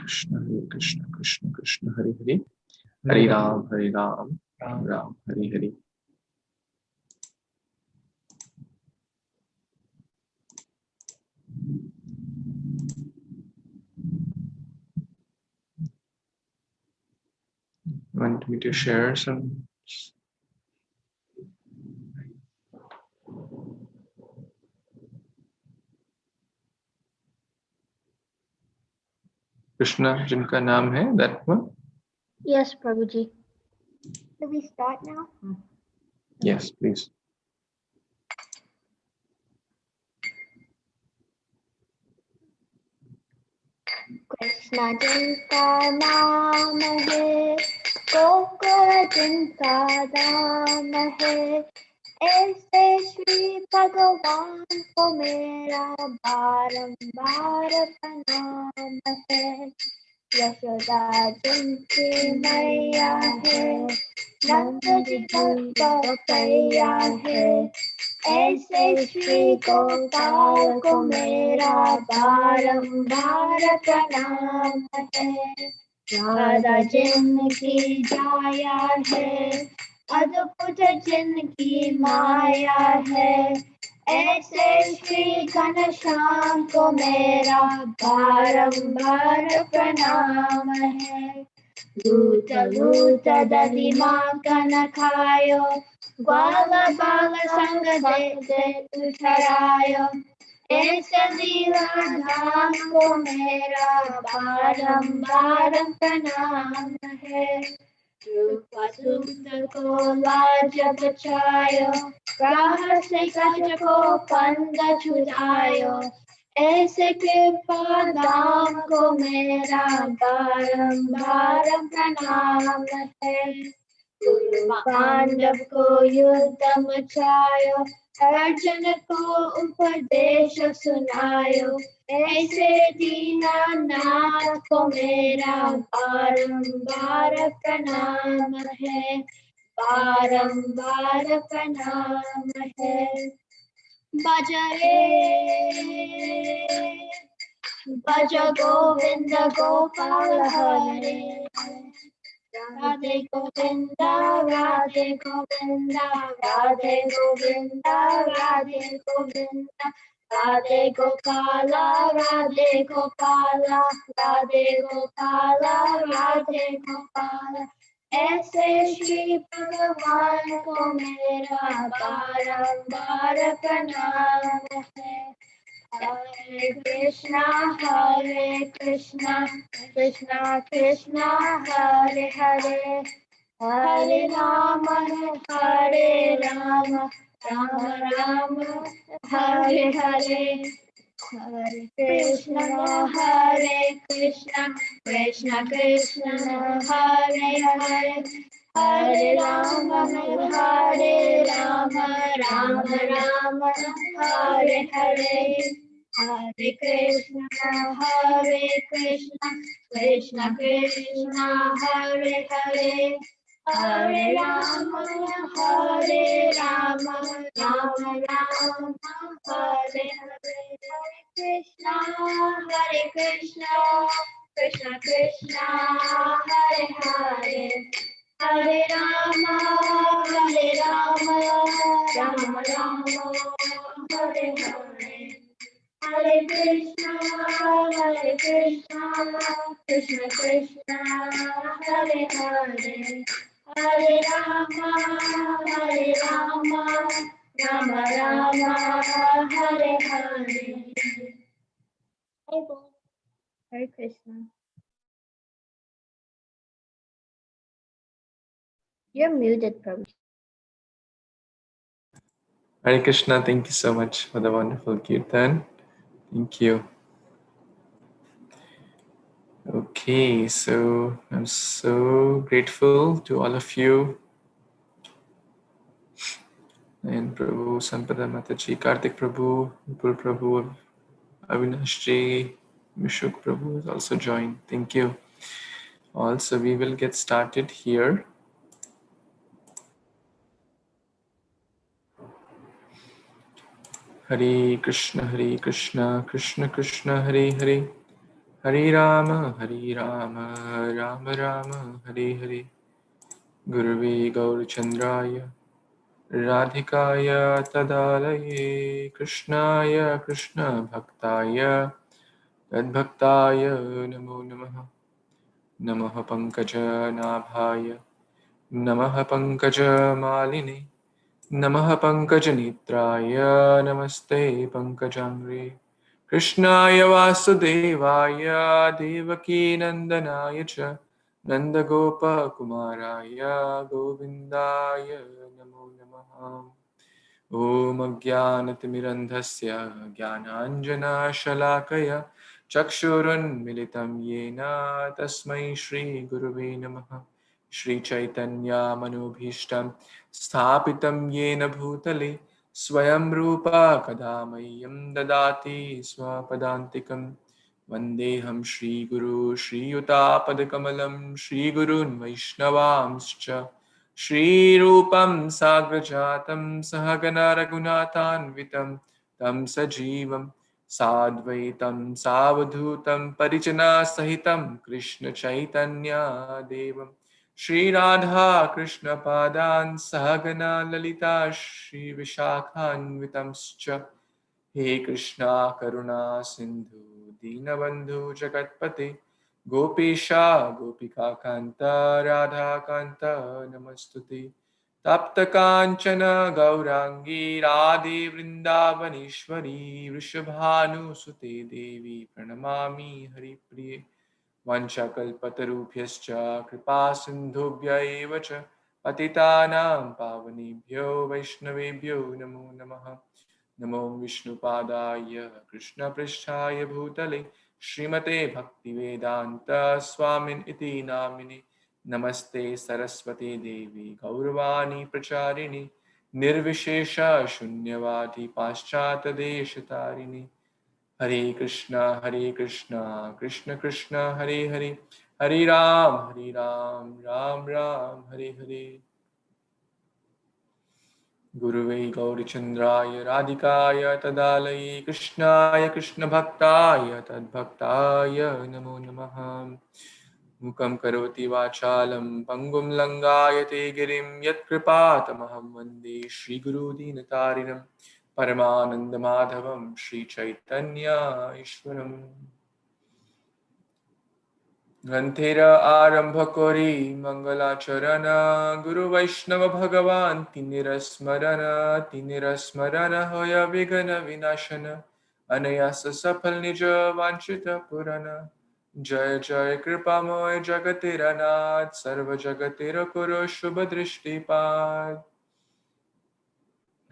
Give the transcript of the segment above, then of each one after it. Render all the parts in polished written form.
Krishna Krishna Krishna Hare Hare Hare Ram Ram Ram Hare Hare. Want me to share some? Krishna जिनका नाम है, that one? Yes, Prabhuji. Can we start now? Yes, please. Krishna जिनका नाम है, गोकुल जिनका धाम है, ऐसे श्री भगवान को मेरा बारंबार प्रणाम है। यशोदा जिनकी मैया है, नंद जी का कैया है, ऐसे श्री गोपाल को मेरा बारंबार प्रणाम है। राधा जिनकी जाया है, अद्भुत जिनकी माया है, ऐसे श्री घनश्याम को मेरा बारंबार प्रणाम है। दूत दूत दधि माखन खायो, ग्वाल बाल संग दे तुझरायो, ऐसे लीला धाम को मेरा बारंबार प्रणाम है। सूत को लाज बचायो, राह से गज को पंग छुड़ायो, ऐसे कृपा धाम को मेरा बारंबार प्रणाम है। पांडव को युद्ध मचायो, अर्जुन को उपदेश सुनायो, ऐसे दीनानाथ को मेरा बारंबार प्रणाम है, बारंबार प्रणाम है। भज भज गोविंद गोपाल हरे, राधे गोविंदा राधे गोविंदा, राधे गोविंदा राधे गोविंदा, राधे गोपाला राधे गोपाला, राधे गोपाला राधे गोपाला, ऐसे श्री भगवान को मेरा बारंबार प्रणाम है। हरे कृष्णा कृष्णा कृष्णा हरे हरे, हरे राम राम राम हरे हरे, हरे कृष्णा कृष्णा कृष्णा हरे हरे, हरे राम राम राम हरे हरे, हरे कृष्णा कृष्णा कृष्णा हरे हरे, हरे राम राम राम हरे हरे, हरे कृष्णा कृष्णा कृष्णा हरे हरे, हरे राम राम राम हरे हरे, हरे कृष्णा कृष्णा कृष्णा हरे हरे, हरे Ram Ram Ram Hare Hare. Hare Krishna. You're muted, Prabhu. Hare Krishna, thank you so much for the wonderful kirtan. Thank you. Okay, so I'm so grateful to all of you. And Prabhu, Sampada Mataji, Kartik Prabhu, Vipul Prabhu, Avinash Ji, Mishuk Prabhu has also joined. Thank you. Also, we will get started here. Hare Krishna, Krishna Krishna, Hare Hare, Hare Rama, Rama Rama, Hare Hare. Gurave Gaurachandraya, Radhikaya Tadalaye, Krishnaya Krishna Bhaktaya, Tadbhaktaya Namo Namaha. Namaha Pankaja Nabhaya, Namaha Pankaja Maline, Namaha Pankajanitraya, Namaste Pankajangre, Krishnaya Vasudevaya, Devaki Nandanaya Cha, Nandagopa Kumaraya, Govindaya Namo Namaha. ॐ अज्ञानतिमिरन्धस्य ज्ञानाञ्जनशलाकया चक्षुरुन्मिलितं येन तस्मै श्रीगुरुवे नमः। श्रीचैतन्यमनोभीष्टं स्थापितं येन भूतले स्वयं रूपा कदा मह्यं ददाति स्वपदान्तिकं। वन्देऽहं श्रीगुरू श्रीयुतापदकमलं श्रीगुरून् वैष्णवांश्च श्रीरूपं साग्रजातं सहगना रघुनाथान्वितं तं सजीवं साद्वैतं सावधूतं परिजनसहितं कृष्णचैतन्यदेवं श्रीराधा कृष्णपादान् सहगना ललिता श्रीविशाखान्वितंश्च हे कृष्णा करुणा सिन्धु दीनबन्धु जगत्पते गोपीशा गोपिका कान्त राधा कान्त नमस्तुते तप्त काञ्चन गौराङ्गी राधे वृन्दावनेश्वरी वृषभानुसुते देवी प्रणमामि हरिप्रिये वंशकल्पतरुभ्यश्च कृपा सिन्धुभ्य एव च पतितानां पावनेभ्यो वैष्णवेभ्यो नमो नमः। नमो विष्णुपादाय कृष्णपृष्ठाय भूतले श्रीमते भक्तिवेदान्त स्वामिन् इति नामिने नमस्ते सरस्वती देवी गौरवाणी प्रचारिणि निर्विशेष शून्यवादी पाश्चात्यदेशतारिणि हरे कृष्ण कृष्ण कृष्ण हरे हरे हरे राम राम राम हरे हरे गुरुवे गौरचन्द्राय राधिकाय तदालये कृष्णाय कृष्णभक्ताय तद्भक्ताय नमो नमः। मूकं करोति वाचालं पङ्गुं लङ्घयते गिरिं यत्कृपातमहं वन्दे श्रीगुरुदीनतारिणं परमानन्दमाधवं श्रीचैतन्य ईश्वरम्। ग्रन्थेर आरम्भ करि मङ्गलाचरण गुरु वैष्णव भगवान तिनिर स्मरण होय विघ्न विनाशन अनायास सफल निज वांछित पूरन जय जय कृपामय जगतेर नाथ सर्व जगतेर कुरु शुभ दृष्टिपात।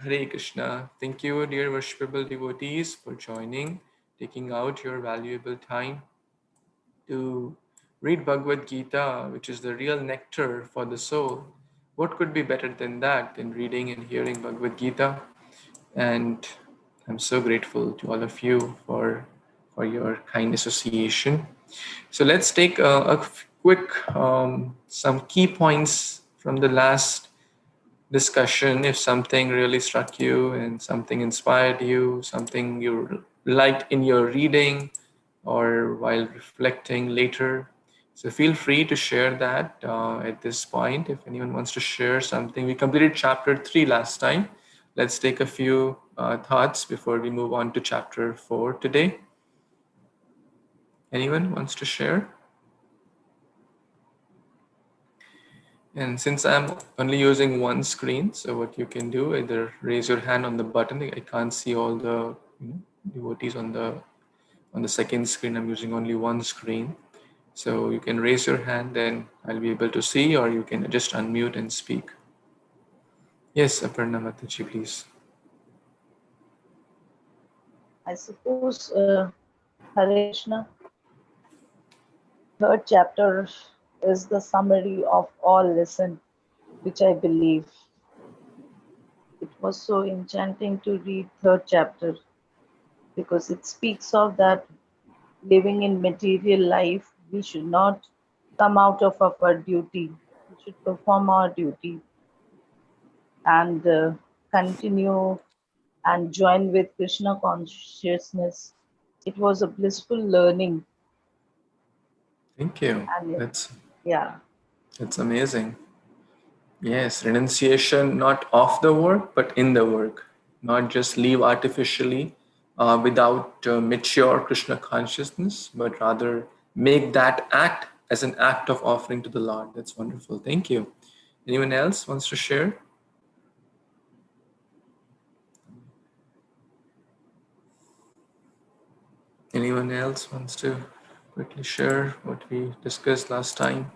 Hare Krishna. Thank you, dear worshipable devotees, for joining, taking out your valuable time to read Bhagavad Gita, which is the real nectar for the soul. What could be better than that, than reading and hearing Bhagavad Gita? And I'm so grateful to all of you for your kind association. So let's take a quick some key points from the last discussion. If something really struck you and something inspired you, something you liked in your reading or while reflecting later, so feel free to share that at this point. If anyone wants to share something, we completed chapter 3 last time. Let's take a few thoughts before we move on to chapter 4 today. Anyone wants to share? And since I'm only using one screen, so what you can do, either raise your hand on the button. I can't see all the devotees on the second screen. I'm using only one screen. So you can raise your hand, then I'll be able to see, or you can just unmute and speak. Yes, Aparna Mataji, please. I suppose Hare Krishna, third chapter is the summary of all lesson, which I believe. It was so enchanting to read third chapter because it speaks of that living in material life, we should not come out of our duty. We should perform our duty and continue and join with Krishna consciousness. It was a blissful learning Thank you. And That's yeah, amazing. Yes, renunciation not of the work, but in the work. Not just live artificially without mature Krishna consciousness, but rather make that act as an act of offering to the Lord. That's wonderful. Thank you. Anyone else wants to share? Anyone else wants to quickly share what we discussed last time?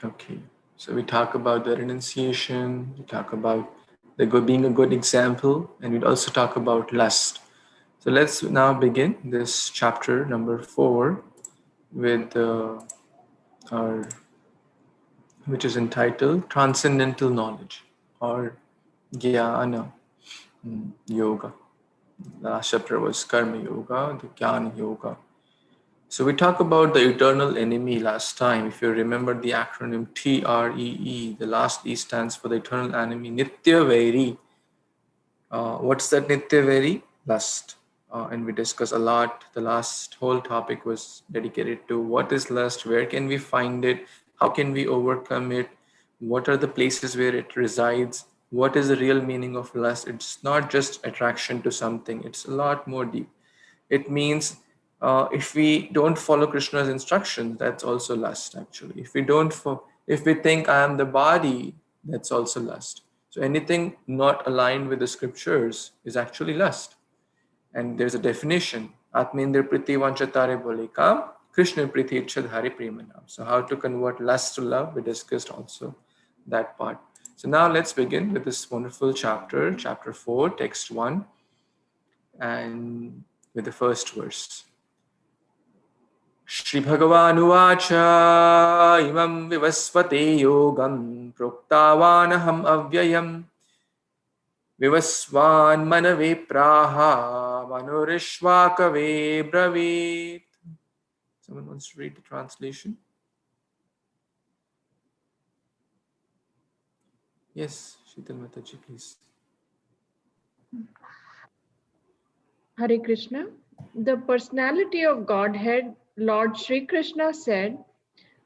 Okay, so we talk about the renunciation, we talk about the good, being a good example, and we'd also talk about lust. So let's now begin this chapter number 4 with our, which is entitled Transcendental Knowledge or Jnana Yoga. The last chapter was Karma Yoga, the Jnana Yoga. So we talked about the eternal enemy last time. If you remember the acronym TREE, the last E stands for the eternal enemy, Nitya Vairi. What's that Nitya Vairi? Lust. And we discussed a lot. The last whole topic was dedicated to what is lust, where can we find it, how can we overcome it, what are the places where it resides, what is the real meaning of lust. It's not just attraction to something, it's a lot more deep. It means if we don't follow Krishna's instructions, that's also lust actually. If we think I am the body, that's also lust. So anything not aligned with the scriptures is actually lust. And there's a definition. Atmendra priti vanchatare bole kam, Krishna priti ichchadhari premanam. So how to convert lust to love, we discussed also that part. So now let's begin with this wonderful chapter, chapter 4, text 1, and with the first verse. Shri Bhagavanuvacha imam vivasvate yogam proktavanaham avyayam vivasvan manave praha manurishvakave bravit. Someone wants to read the translation? Yes, Sheetal Mataji, please. Hare Krishna. The personality of Godhead, Lord Sri Krishna said,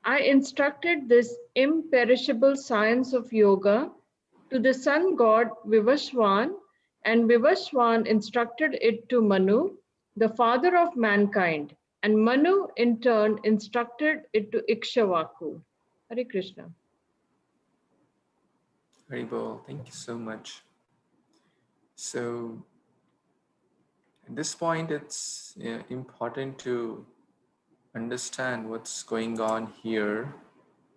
I instructed this imperishable science of yoga to the sun god Vivaswan, and Vivaswan instructed it to Manu, the father of mankind, and Manu in turn instructed it to Ikshvaku. Hare Krishna. Haribol, thank you so much. So at this point, it's important to understand what's going on here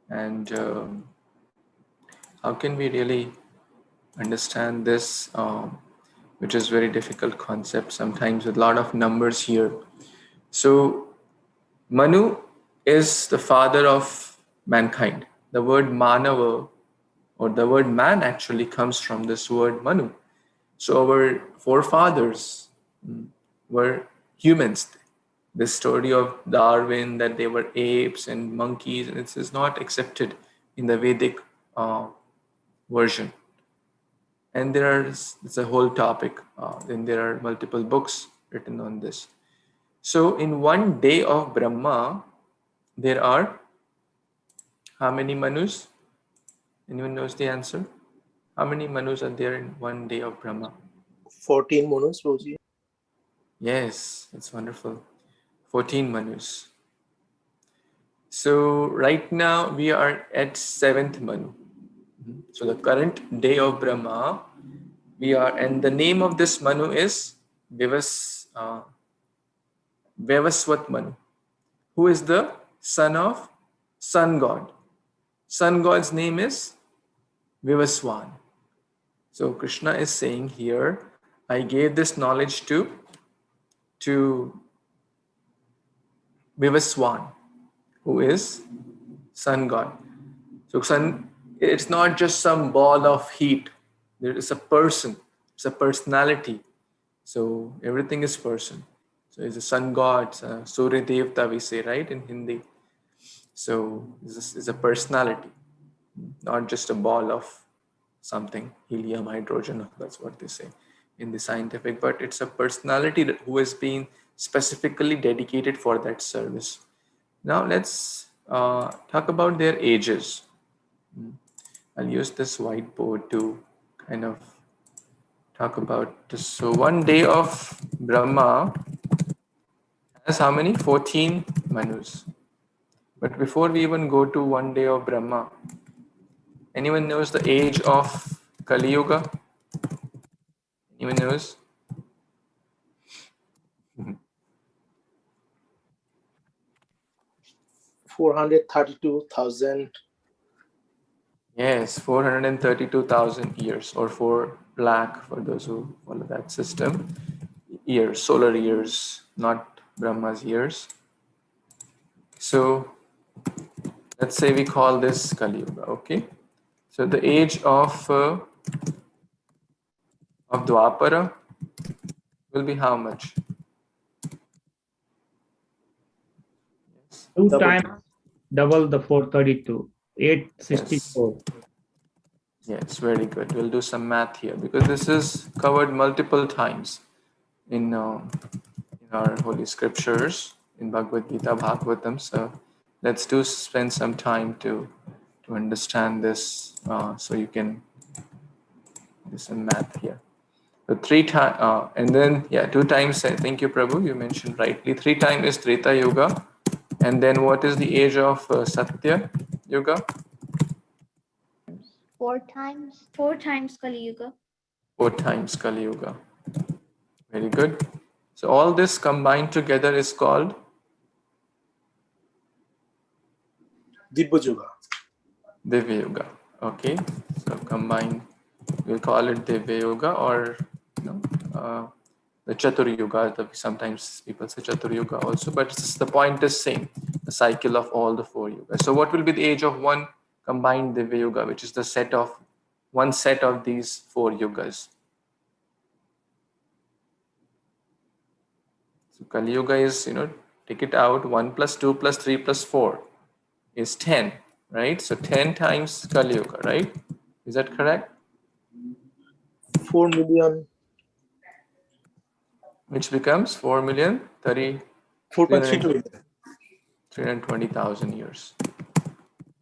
and how can we really understand this, which is very difficult concept sometimes with a lot of numbers here. So Manu is the father of mankind. The word Manava or the word man actually comes from this word Manu. So our forefathers were humans. The story of Darwin that they were apes and monkeys, and this is not accepted in the Vedic version. And it's a whole topic. Then there are multiple books written on this. So in one day of Brahma, there are how many Manus? Anyone knows the answer? How many Manus are there in one day of Brahma? 14 Manus, Rosie. Yes, that's wonderful. 14 Manus. So right now we are at 7th Manu. So the current day of Brahma, and the name of this Manu is Vevasvat Manu, who is the son of sun god. Sun god's name is Vivaswan. So Krishna is saying here, I gave this knowledge to Vivaswan, who is sun god. So sun, it's not just some ball of heat. There is a person. It's a personality. So everything is person. So it's a sun god, Surya Devta we say, right, in Hindi. So this is a personality, not just a ball of something, helium, hydrogen, that's what they say in the scientific, but it's a personality who has been specifically dedicated for that service. Now let's talk about their ages. I'll use this whiteboard to kind of talk about this. So one day of Brahma has how many? 14 Manus. But before we even go to one day of Brahma, anyone knows the age of Kali Yuga? Anyone knows? 432,000. Yes, 432,000 years, or 4 lakh for those who follow that system. Years, solar years, not Brahma's years. So let's say we call this Kali Yuga, okay? So the age of Dwapara will be how much? Yes. Two Double. times double the 432, Yes. 864. Yes, very good. We'll do some math here because this is covered multiple times in our holy scriptures in Bhagavad Gita, Bhagavatam. So let's spend some time to understand this, so you can do some math here. So 3 times, and then 2 times. Thank you, Prabhu. You mentioned rightly. 3 times is Treta Yuga, and then what is the age of Satya Yuga? 4 times. 4 times Kali Yuga. 4 times Kali Yuga. Very good. So all this combined together is called Dibba Yuga. Divya Yuga. Okay, so combined, we'll call it Divya Yuga, or the Chatur Yuga. Sometimes people say Chatur Yuga also, but the point is same, the cycle of all the 4 yugas. So what will be the age of one combined Divya Yuga, which is the one set of these 4 yugas? So Kali Yuga is, take it out, 1 plus 2 plus 3 plus 4 is 10, right? So 10 times Kali Yuga, right? Is that correct? 4 million. Which becomes 4.32 million. 320,000 years.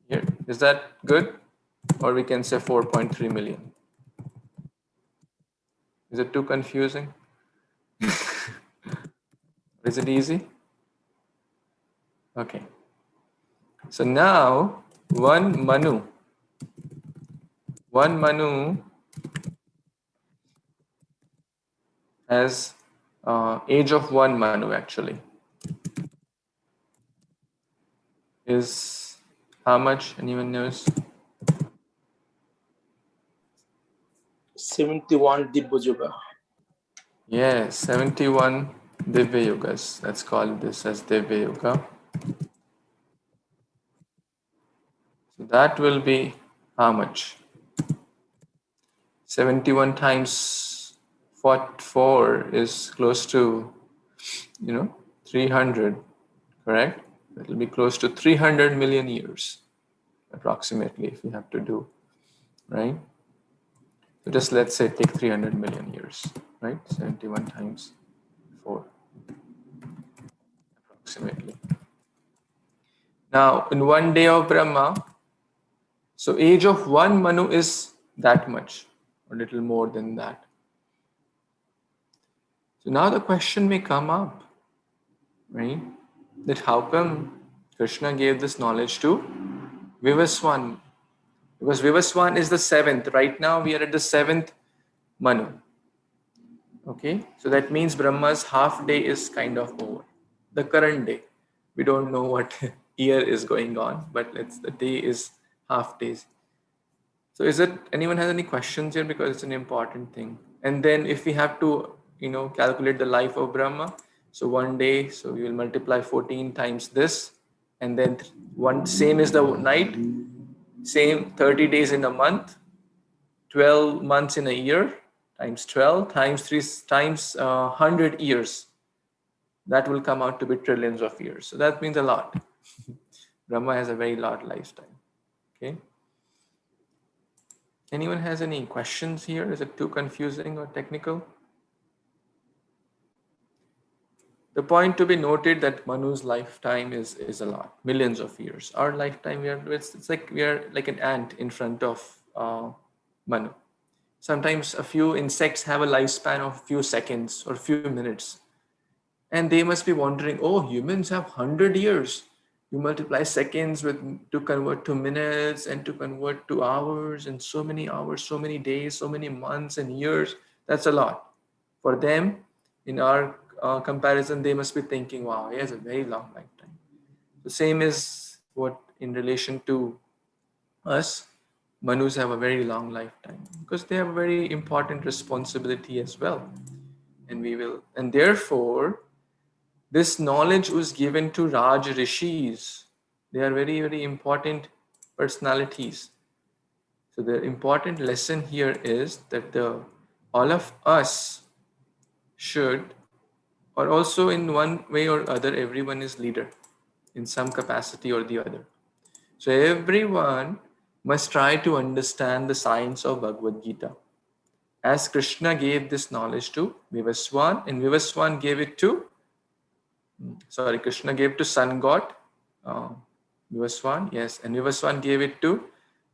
Here, is that good? Or we can say 4.3 million. Is it too confusing? Is it easy? Okay. So now one Manu has age of one Manu actually is how much? Anyone knows? 71 Dibba Yuga. Yes, 71 Divya Yugas. Let's call this as Divya Yuga. So that will be how much? 71 times 4 is close to, 300, correct? It will be close to 300 million years, approximately, if you have to do, right? So just let's say take 300 million years, right? 71 times 4, approximately. Now, in one day of Brahma, so age of one Manu is that much, or little more than that. So now the question may come up, right? That how come Krishna gave this knowledge to Vivaswan? Because Vivaswan is the 7th. Right now we are at the 7th Manu. Okay, so that means Brahma's half day is kind of over. The current day. We don't know what year is going on, but the day is half days. So is it, anyone has any questions here? Because it's an important thing. And then if we have to, calculate the life of Brahma, so one day, so we will multiply 14 times this, and then same is the night, same 30 days in a month, 12 months in a year, times 12, times 3, times 100 years. That will come out to be trillions of years. So that means a lot. Brahma has a very long lifetime. Okay. Anyone has any questions here? Is it too confusing or technical? The point to be noted that Manu's lifetime is a lot, millions of years. Our lifetime, it's like we are like an ant in front of Manu. Sometimes a few insects have a lifespan of a few seconds or a few minutes. And they must be wondering, oh, humans have 100 years. You multiply seconds with to convert to minutes and to convert to hours, so many days, so many months and years. That's a lot. For them, in our comparison, they must be thinking, wow, he has a very long lifetime. The same is what in relation to us, Manus have a very long lifetime because they have a very important responsibility as well. And therefore, this knowledge was given to Raj Rishis. They are very, very important personalities. So the important lesson here is that all of us should, or also in one way or other, everyone is leader in some capacity or the other. So everyone must try to understand the science of Bhagavad Gita. As Krishna gave this knowledge to Vivaswan, and Vivaswan gave it to Krishna gave to sun god uh, Vivaswan, yes, and Vivaswan gave it to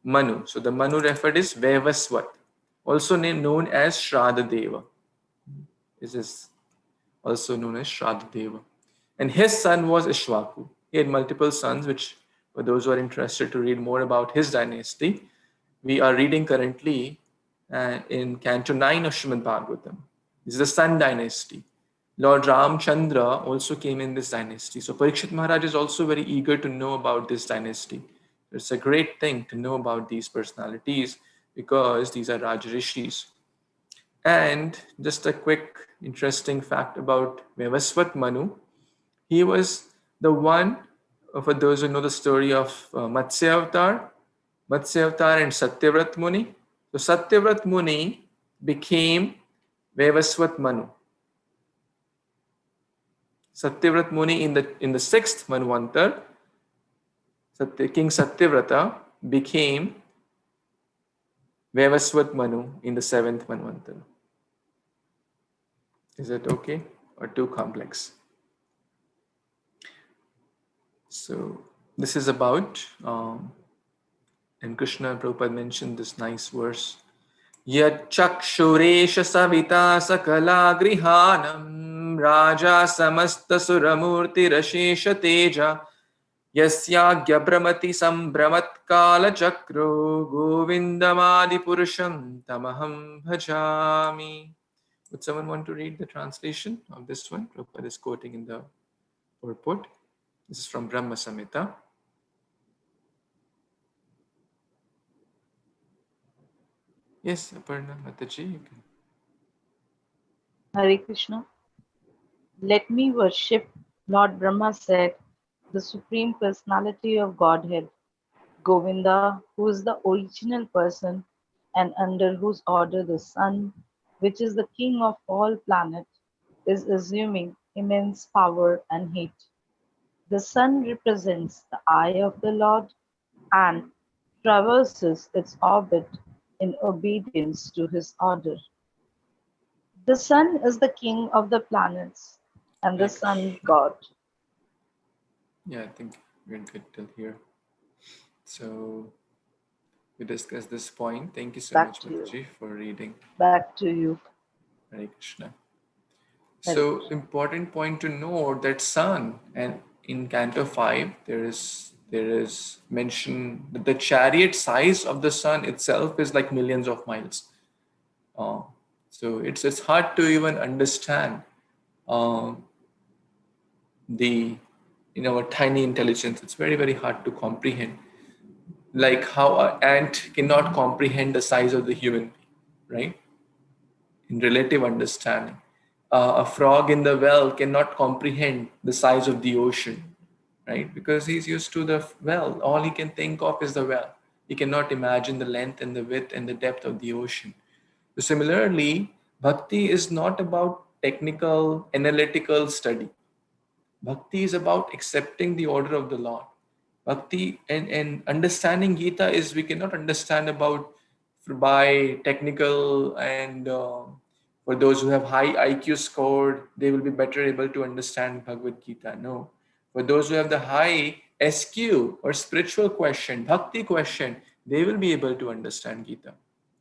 Manu. So the Manu referred is Vevaswat, also known as Shraddha Deva. This is also known as Shraddha Deva. And his son was Ishwaku. He had multiple sons, which for those who are interested to read more about his dynasty, we are reading currently in Canto 9 of Srimad Bhagavatam. This is the Sun dynasty. Lord Ramchandra also came in this dynasty. So Parikshit Maharaj is also very eager to know about this dynasty. It's a great thing to know about these personalities because these are Rajarishis. And just a quick interesting fact about Vevaswat Manu. He was the one, for those who know the story of Matsya Avatar and Satyavrat Muni. So Satyavrat Muni became Vevaswat Manu. Satyavrat Muni in the sixth Manvantar, King Satyavrata became Vevaswat Manu in the seventh Manvantar. Is that okay or too complex? So this is about, and Krishna Prabhupada mentioned this nice verse. Yachakshuresha savita sakala grihanam raja samasta suramurti rashesha teja yasyagya sambramat kala chakro govindamadi purusham tamaham bhajami. Would someone want to read the translation of this one? Prabhupada is quoting in the purport. This is from Brahma Samhita. Yes, Aparna Mataji, you can. Hare Krishna. Let me worship, Lord Brahma said, the Supreme Personality of Godhead, Govinda, who is the original person and under whose order the sun, which is the king of all planets, is assuming immense power and heat. The sun represents the eye of the Lord and traverses its orbit in obedience to his order. The sun is the king of the planets and the Hare sun Krishna. god. Yeah, I think we're good till here. So we discussed this point. Thank you so Back much, to you. Mataji, for reading. Back to you. Hare Krishna. Hare So Krishna. important point to note that sun, and in Canto 5 there is mention that the chariot size of the sun itself is like millions of miles. Uh, so it's hard to even understand uh, the our tiny intelligence. It's very, very hard to comprehend, like how an ant cannot comprehend the size of the human being, right? In relative understanding, a frog in the well cannot comprehend the size of the ocean, right? Because he's used to the well. All he can think of is the well. He cannot imagine the length and the width and the depth of the ocean. So similarly, bhakti is not about technical analytical study. Bhakti is about accepting the order of the Lord. Bhakti and understanding Gita we cannot understand about by technical and For those who have high IQ score, they will be better able to understand Bhagavad Gita. No. For those who have the high SQ or spiritual question, bhakti question, they will be able to understand Gita.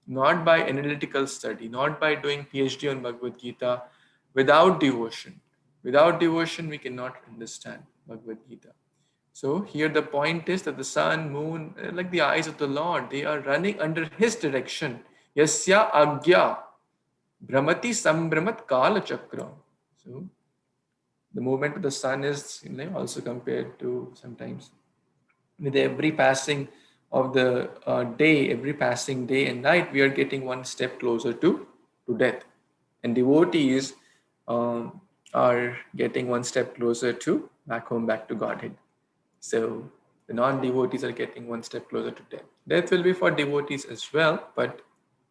Not by analytical study, not by doing PhD on Bhagavad Gita, without devotion. Without devotion, we cannot understand Bhagavad Gita. So here the point is that the sun, moon, like the eyes of the Lord, they are running under His direction. Yasya agya Brahmati sambramat kala chakra. So the movement of the sun is also compared to sometimes with every passing of the day, every passing day and night, we are getting one step closer to death. And devotees are getting one step closer to back home, back to Godhead. So the non-devotees are getting one step closer to death. Death will be for devotees as well, but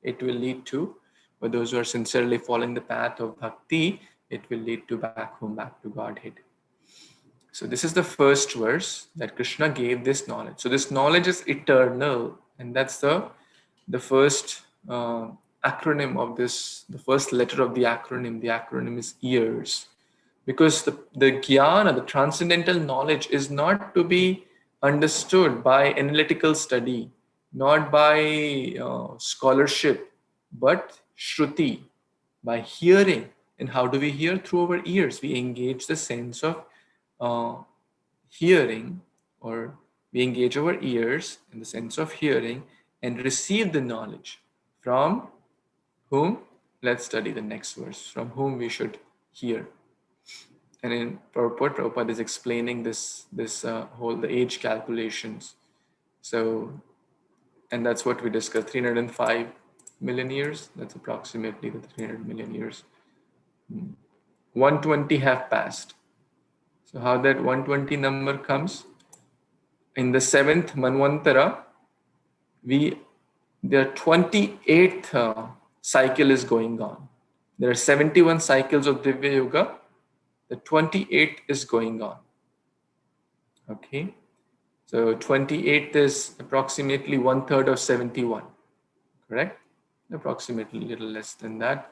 it will lead to, for those who are sincerely following the path of bhakti, it will lead to back home, back to Godhead. So this is the first verse that Krishna gave this knowledge. So this knowledge is eternal, and that's the first acronym of this, the first letter of the acronym. The acronym is ears. Because the jnana, the transcendental knowledge, is not to be understood by analytical study, not by scholarship, but shruti, by hearing. And how do we hear? Through our ears. We engage the sense of hearing, or we engage our ears in the sense of hearing and receive the knowledge. From whom? Let's study the next verse. From whom we should hear. And in purport, Prabhupada is explaining this whole, the age calculations. So, and that's what we discussed, 305 million years. That's approximately the 300 million years. 120 have passed. So how that 120 number comes? In the 7th Manvantara, their 28th cycle is going on. There are 71 cycles of Divya Yuga. The 28th is going on. Okay. So 28th is approximately 1/3 of 71. Correct? Approximately a little less than that.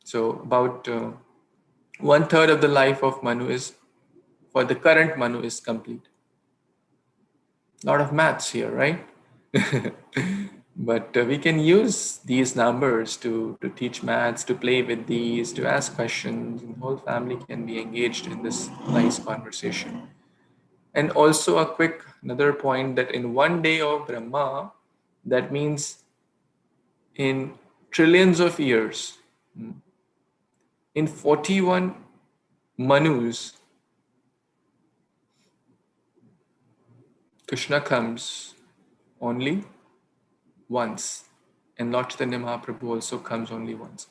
So about 1/3 of the life of Manu is, for the current Manu, is complete. A lot of maths here, right? But we can use these numbers to teach maths, to play with these, to ask questions, and the whole family can be engaged in this nice conversation. And also a quick another point, that in one day of Brahma, that means in trillions of years, in 41 Manus, Krishna comes only once, and Lord Chaitanya Mahaprabhu also comes only once.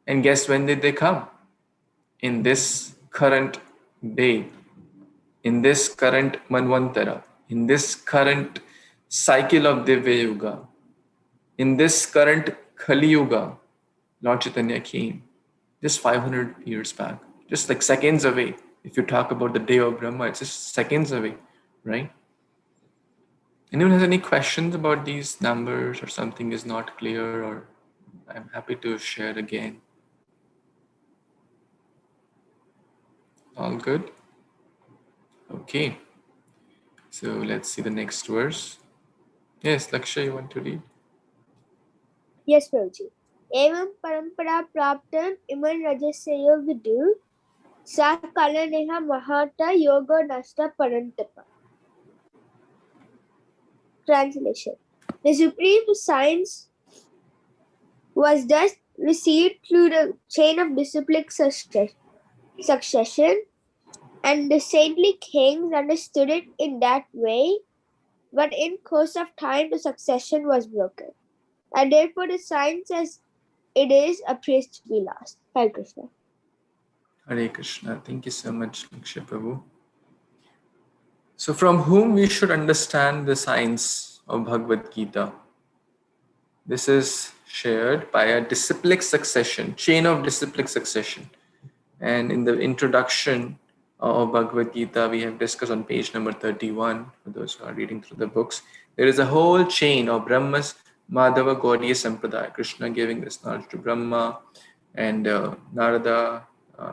And guess when did they come? In this current day, in this current Manvantara, in this current cycle of Divya Yuga, in this current Kali Yuga, Lord Chaitanya came just 500 years back, just like seconds away. If you talk about the day of Brahma, it's just seconds away, right? Anyone has any questions about these numbers, or something is not clear, or I'm happy to share again. All good? Okay. So let's see the next verse. Yes, Laksha, you want to read? Yes, Prabhuji. Evam parampara praptam iman rajasya vidu sa kalaneha mahata yoga nasta parantapa. Translation. The supreme science was thus received through the chain of disciplic succession, and the saintly kings understood it in that way, but in course of time the succession was broken, and therefore the science as it is appears to be lost. Hare Krishna. Hare Krishna. Thank you so much, Laksha Prabhu. So from whom we should understand the science of Bhagavad Gita? This is shared by a disciplic succession, chain of disciplic succession. And in the introduction of Bhagavad Gita, we have discussed on page number 31, for those who are reading through the books, there is a whole chain of Brahmas, Madhava, Gaudiya Sampradaya, Krishna giving this knowledge to Brahma, and Narada,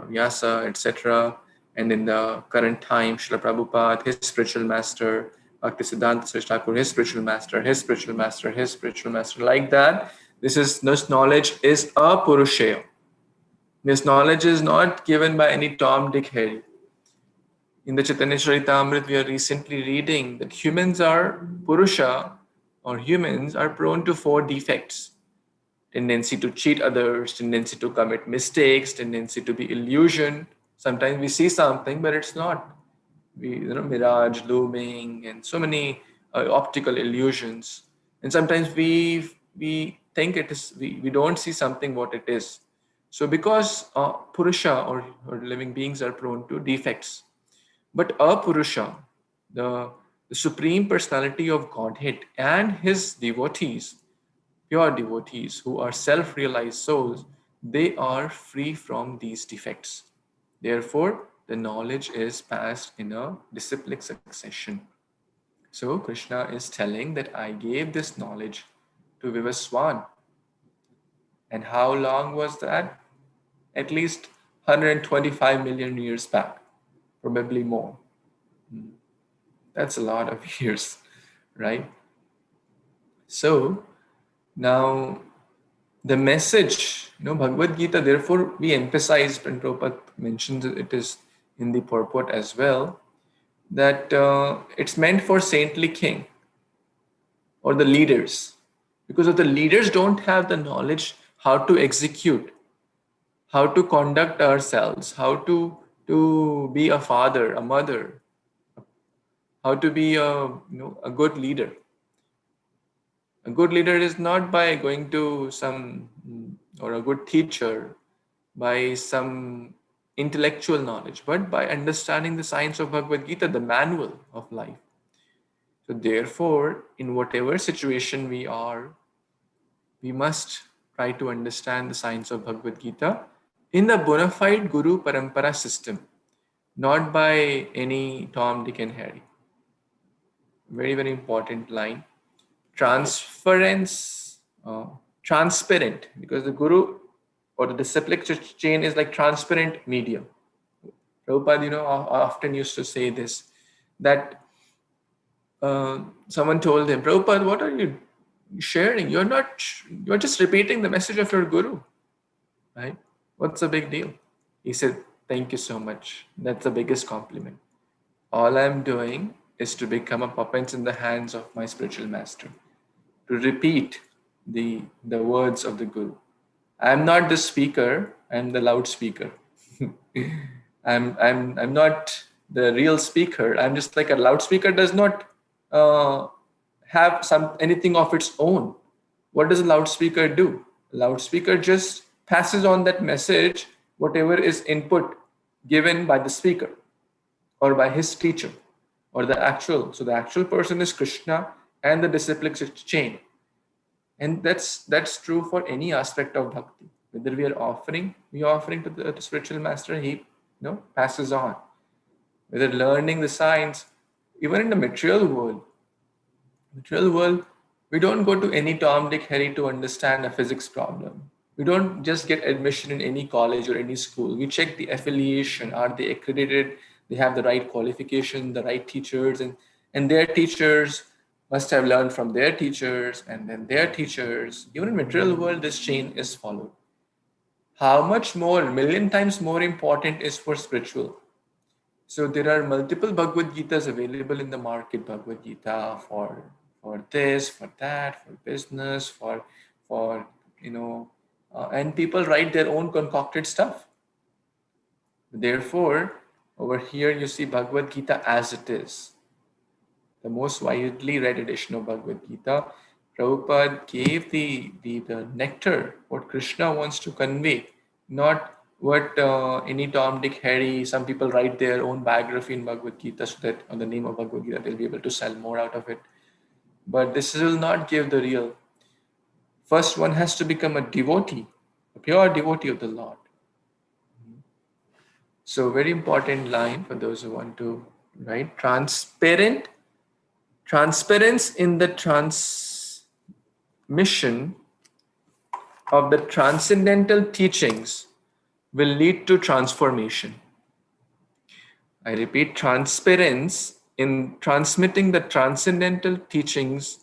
Vyasa, etc. And in the current time, Srila Prabhupada, his spiritual master, Bhaktisiddhanta Saraswati Thakur, his spiritual master, his spiritual master, his spiritual master, like that. This knowledge is a Purushaya. This knowledge is not given by any Tom, Dick, Harry. In the Chaitanya Charitamrita, we are recently reading that humans are Purusha, or humans are prone to 4 defects: tendency to cheat others, tendency to commit mistakes, tendency to be illusioned. Sometimes we see something, but it's not. Mirage, looming, and so many optical illusions. And sometimes we think it is, we don't see something what it is. So because Purusha or living beings are prone to defects, but Apurusha, the supreme personality of Godhead and his devotees, pure devotees who are self-realized souls, they are free from these defects. Therefore, the knowledge is passed in a disciplic succession. So Krishna is telling that I gave this knowledge to Vivaswan. And how long was that? At least 125 million years back, probably more. That's a lot of years, right? So now the message, Bhagavad Gita, therefore we emphasize, and Prabhupada mentions it is in the purport as well, that it's meant for saintly king or the leaders, because if the leaders don't have the knowledge how to execute, how to conduct ourselves, how to be a father, a mother, how to be a good leader. A good leader is not by going to some, or a good teacher by some intellectual knowledge, but by understanding the science of Bhagavad Gita, the manual of life. So therefore, in whatever situation we are, we must try to understand the science of Bhagavad Gita in the bona fide Guru Parampara system, not by any Tom, Dick, and Harry. Very, very important line. Transference, transparent, because the Guru or the disciplic chain is like transparent medium. Prabhupada, often used to say this, that someone told him, Prabhupada, what are you sharing? You're just repeating the message of your Guru, right? What's the big deal? He said, thank you so much. That's the biggest compliment. All I'm doing is to become a puppet in the hands of my spiritual master, to repeat the words of the Guru. I'm not the speaker, I'm the loudspeaker. I'm not the real speaker. I'm just like a loudspeaker does not have anything of its own. What does a loudspeaker do? A loudspeaker just passes on that message, whatever is input given by the speaker or by his teacher or the actual. So the actual person is Krishna and the disciplic chain. And that's true for any aspect of bhakti. Whether we are offering to the spiritual master, he passes on. Whether learning the science, even in the material world, we don't go to any Tom, Dick, Harry to understand a physics problem. We don't just get admission in any college or any school. We check the affiliation. Are they accredited? They have the right qualification, the right teachers, and their teachers must have learned from their teachers, and then their teachers. Even in material world, this chain is followed. How much more, million times more important is for spiritual. So there are multiple Bhagavad Gitas available in the market. Bhagavad Gita for this, for that, for business, for and people write their own concocted stuff. Therefore, over here you see Bhagavad Gita as it is, the most widely read edition of Bhagavad Gita. Prabhupada gave the nectar, what Krishna wants to convey, not what any Tom, Dick, Harry. Some people write their own biography in Bhagavad Gita so that on the name of Bhagavad Gita they'll be able to sell more out of it. But this will not give the real. First, one has to become a devotee, a pure devotee of the Lord. So very important line for those who want to write. Transparence in the transmission of the transcendental teachings will lead to transformation. I repeat, transparence in transmitting the transcendental teachings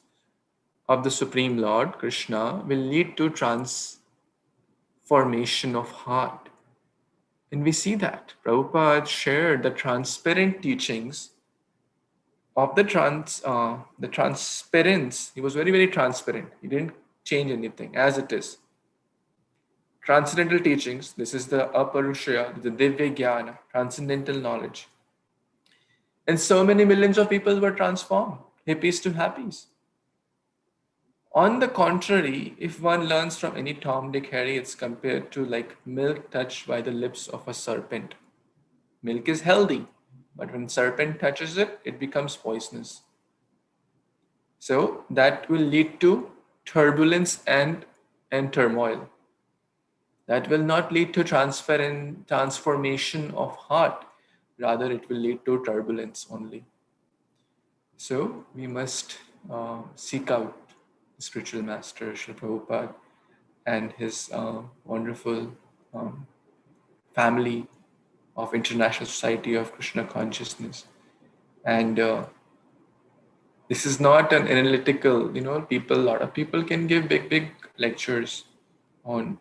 of the Supreme Lord Krishna will lead to transformation of heart. And we see that Prabhupada shared the transparent teachings of the transparence. He was very, very transparent. He didn't change anything as it is. Transcendental teachings, this is the aparushaya, the divya jnana, transcendental knowledge. And so many millions of people were transformed, hippies to happies. On the contrary, if one learns from any Tom, Dick, Harry, it's compared to like milk touched by the lips of a serpent. Milk is healthy, but when serpent touches it, it becomes poisonous. So that will lead to turbulence and turmoil. That will not lead to transformation of heart. Rather, it will lead to turbulence only. So we must seek out the spiritual master, Srila Prabhupada, and his wonderful family of International Society of Krishna Consciousness. And this is not an analytical, a lot of people can give big lectures on,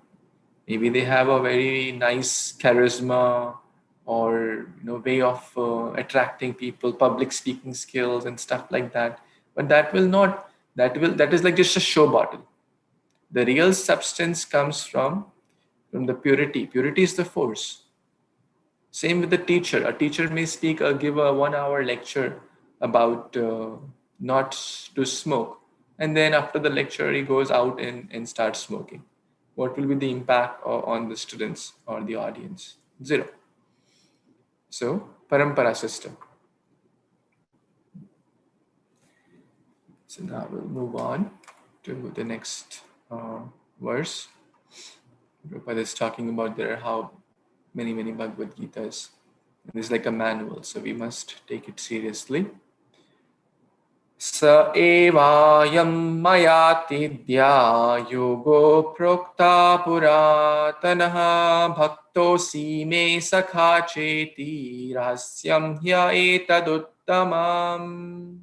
maybe they have a very nice charisma or way of attracting people, public speaking skills and stuff like that. But that is like just a show bottle. The real substance comes from the purity. Purity is the force. Same with the teacher. A teacher may give a 1 hour lecture about not to smoke, and then after the lecture he goes out and starts smoking. What will be the impact on the students or the audience? Zero. So, parampara system. So now we'll move on to the next verse. Prabhupada is talking about there are how many Bhagavad Gitas. It is like a manual, so we must take it seriously. Sa evayam mayatidya yogo prokta puratanaha bhaktosi me sakha cheti rahasyam hya etaduttamam.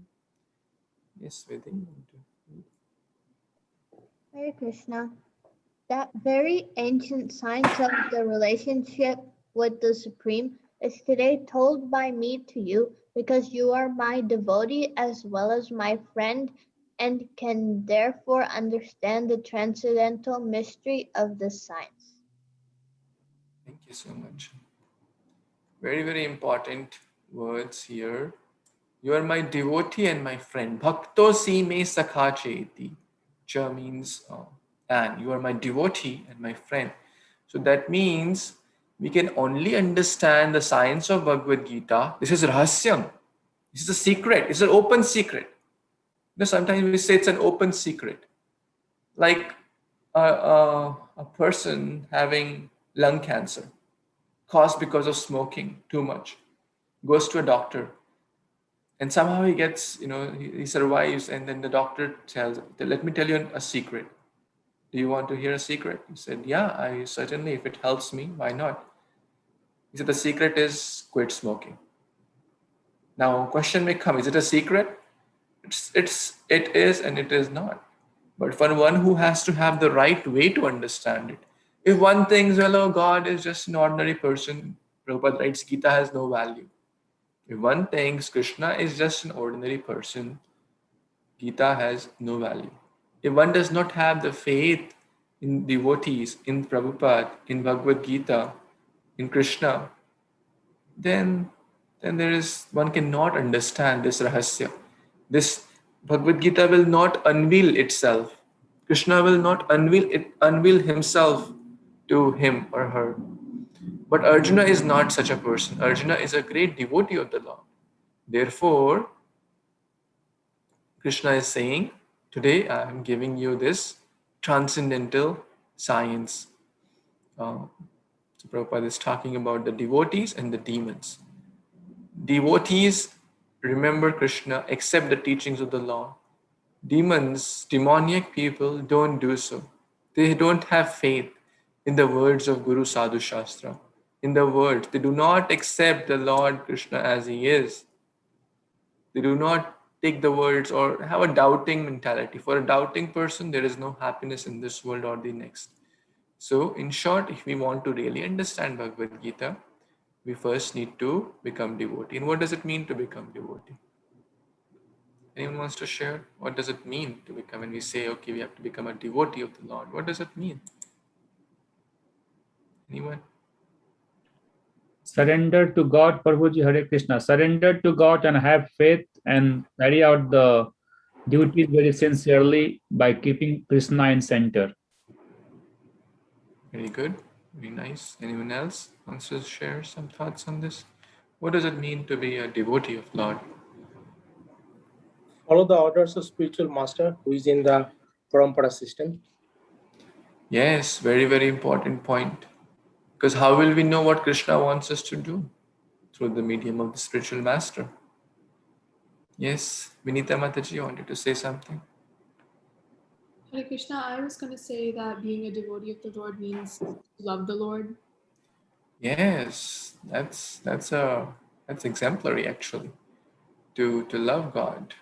Yes, Vedi. Hare Krishna. That very ancient science of the relationship with the Supreme is today told by me to you because you are my devotee as well as my friend and can therefore understand the transcendental mystery of this science. Thank you so much. Very, very important words here. You are my devotee and my friend. Bhakto si me sakha cheti. Cha means and. You are my devotee and my friend. So that means we can only understand the science of Bhagavad Gita. This is rahasyam. This is a secret. It's an open secret. Sometimes we say it's an open secret. Like a person having lung cancer caused because of smoking too much, goes to a doctor, and somehow he gets, he survives, and then the doctor tells, let me tell you a secret. Do you want to hear a secret? He said, yeah, I certainly, if it helps me, why not? He said, the secret is quit smoking. Now, question may come, is it a secret? It is and it is not. But for one who has to have the right way to understand it, if one thinks, well, oh, God is just an ordinary person, Prabhupada writes, Gita has no value. If one thinks Krishna is just an ordinary person, Gita has no value. If one does not have the faith in devotees, in Prabhupada, in Bhagavad Gita, in Krishna, then one cannot understand this rahasya. This Bhagavad Gita will not unveil itself. Krishna will not unveil himself to him or her. But Arjuna is not such a person. Arjuna is a great devotee of the Lord. Therefore, Krishna is saying, today I am giving you this transcendental science. So Prabhupada is talking about the devotees and the demons. Devotees remember Krishna, accept the teachings of the Lord. Demons, demoniac people don't do so. They don't have faith in the words of Guru Sadhu Shastra. In the words, they do not accept the Lord Krishna as he is. They do not take the words or have a doubting mentality. For a doubting person, there is no happiness in this world or the next. So, in short, if we want to really understand Bhagavad Gita, we first need to become devotee. And what does it mean to become devotee? Anyone wants to share? What does it mean to become? When we say, okay, we have to become a devotee of the Lord, what does it mean? Anyone? Surrender to God, Prabhuji, Hare Krishna. Surrender to God and have faith and carry out the duties very sincerely by keeping Krishna in center. Very good. Very nice. Anyone else wants to share some thoughts on this? What does it mean to be a devotee of Lord? Follow the orders of spiritual master who is in the parampara system. Yes, very, very important point. Because how will we know what Krishna wants us to do? Through the medium of the spiritual master. Yes, Vinita Mataji wanted to say something. Hare Krishna, I was going to say that being a devotee of the Lord means to love the Lord. Yes, that's exemplary actually. To love God.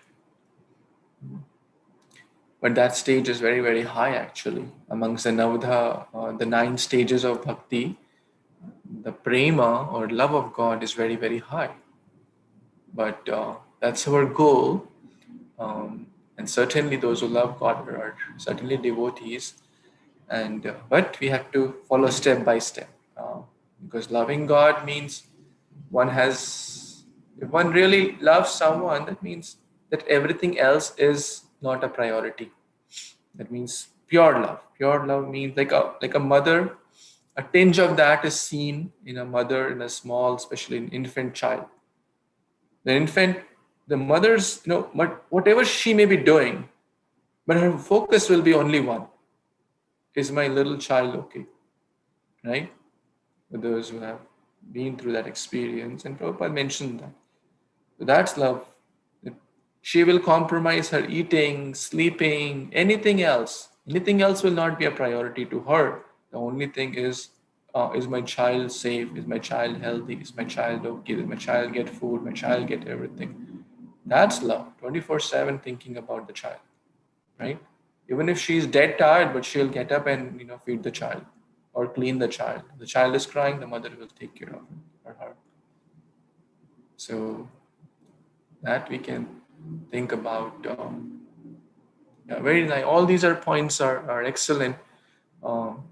But that stage is very, very high actually. Amongst the Navadha, the 9 stages of bhakti, the prema or love of God is very, very high. But that's our goal. And certainly those who love God are certainly devotees. And but we have to follow step by step. Because loving God means if one really loves someone, that means that everything else is not a priority. That means pure love. Pure love means like a mother. A tinge of that is seen in a mother, in a small, especially an infant child. The infant, the mother's, whatever she may be doing, but her focus will be only one. Is my little child okay? Right? For those who have been through that experience, and Prabhupada mentioned that. So that's love. She will compromise her eating, sleeping, anything else. Anything else will not be a priority to her. The only thing is my child safe? Is my child healthy? Is my child okay? Does my child get food? My child get everything? That's love. 24/7 thinking about the child, right? Even if she's dead tired, but she'll get up and feed the child or clean the child. The child is crying, the mother will take care of him or her. So that we can think about. Yeah, very nice. All these points are excellent. Um,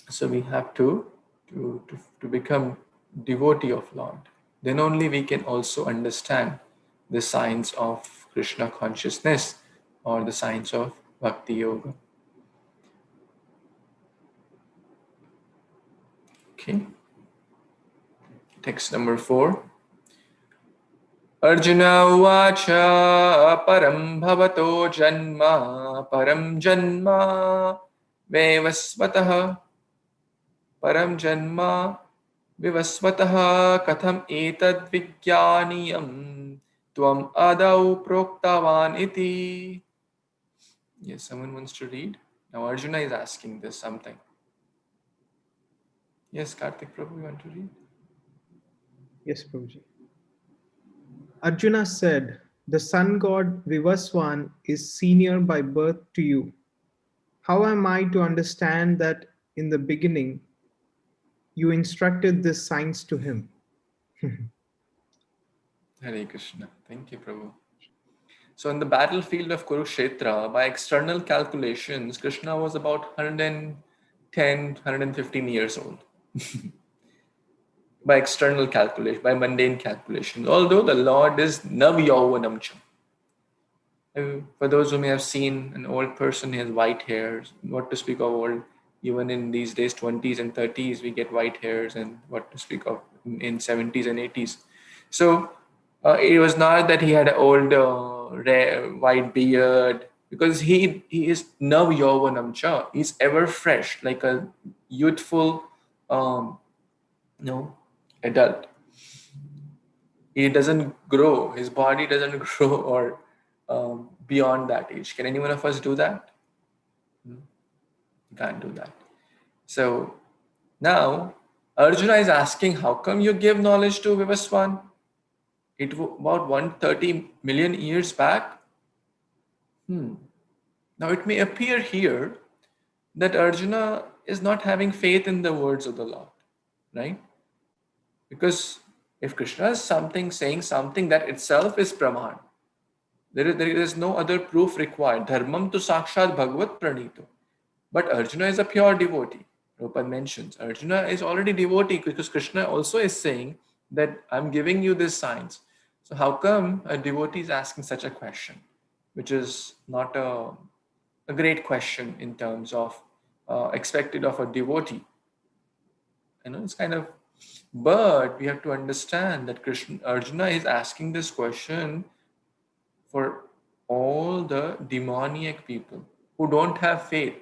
so we have to become devotee of Lord. Then only we can also understand the science of Krishna consciousness or the science of Bhakti Yoga. Okay. Text number 4. Arjuna uvacha param bhavato janma param janma vevasvatah param janma vivasvatah katham etad vijnaniyam tvam adau proktavan iti. Yes, someone wants to read. Now Arjuna is asking this something. Yes, Karthik Prabhu, you want to read? Yes, Prabhuji. Arjuna said, the sun god Vivaswan is senior by birth to you. How am I to understand that in the beginning you instructed this science to him? Hare Krishna. Thank you, Prabhu. So in the battlefield of Kurukshetra, by external calculations, Krishna was about 110, 115 years old. By external calculation, by mundane calculations. Although the Lord is Nav Yauvanamcha. For those who may have seen an old person, he has white hairs. What to speak of old, even in these days, 20s and 30s, we get white hairs, and what to speak of in 70s and 80s. So it was not that he had an old white beard, because he is Nav Yauvanamcha. He's ever fresh, like a youthful adult. He doesn't grow, his body doesn't grow or beyond that age. Can any one of us do that? can't do that. So now Arjuna is asking, how come you give knowledge to Vivaswan? It was about 130 million years back. Now it may appear here that Arjuna is not having faith in the words of the Lord, right? Because if Krishna is saying something that itself is praman, there is no other proof required. Dharmam tu sakshat bhagavat pranito. But Arjuna is a pure devotee. Prabhupada mentions Arjuna is already devotee because Krishna also is saying that I'm giving you this science. So how come a devotee is asking such a question, which is not a great question in terms of expected of a devotee? It's kind of, but we have to understand that Arjuna is asking this question for all the demoniac people who don't have faith,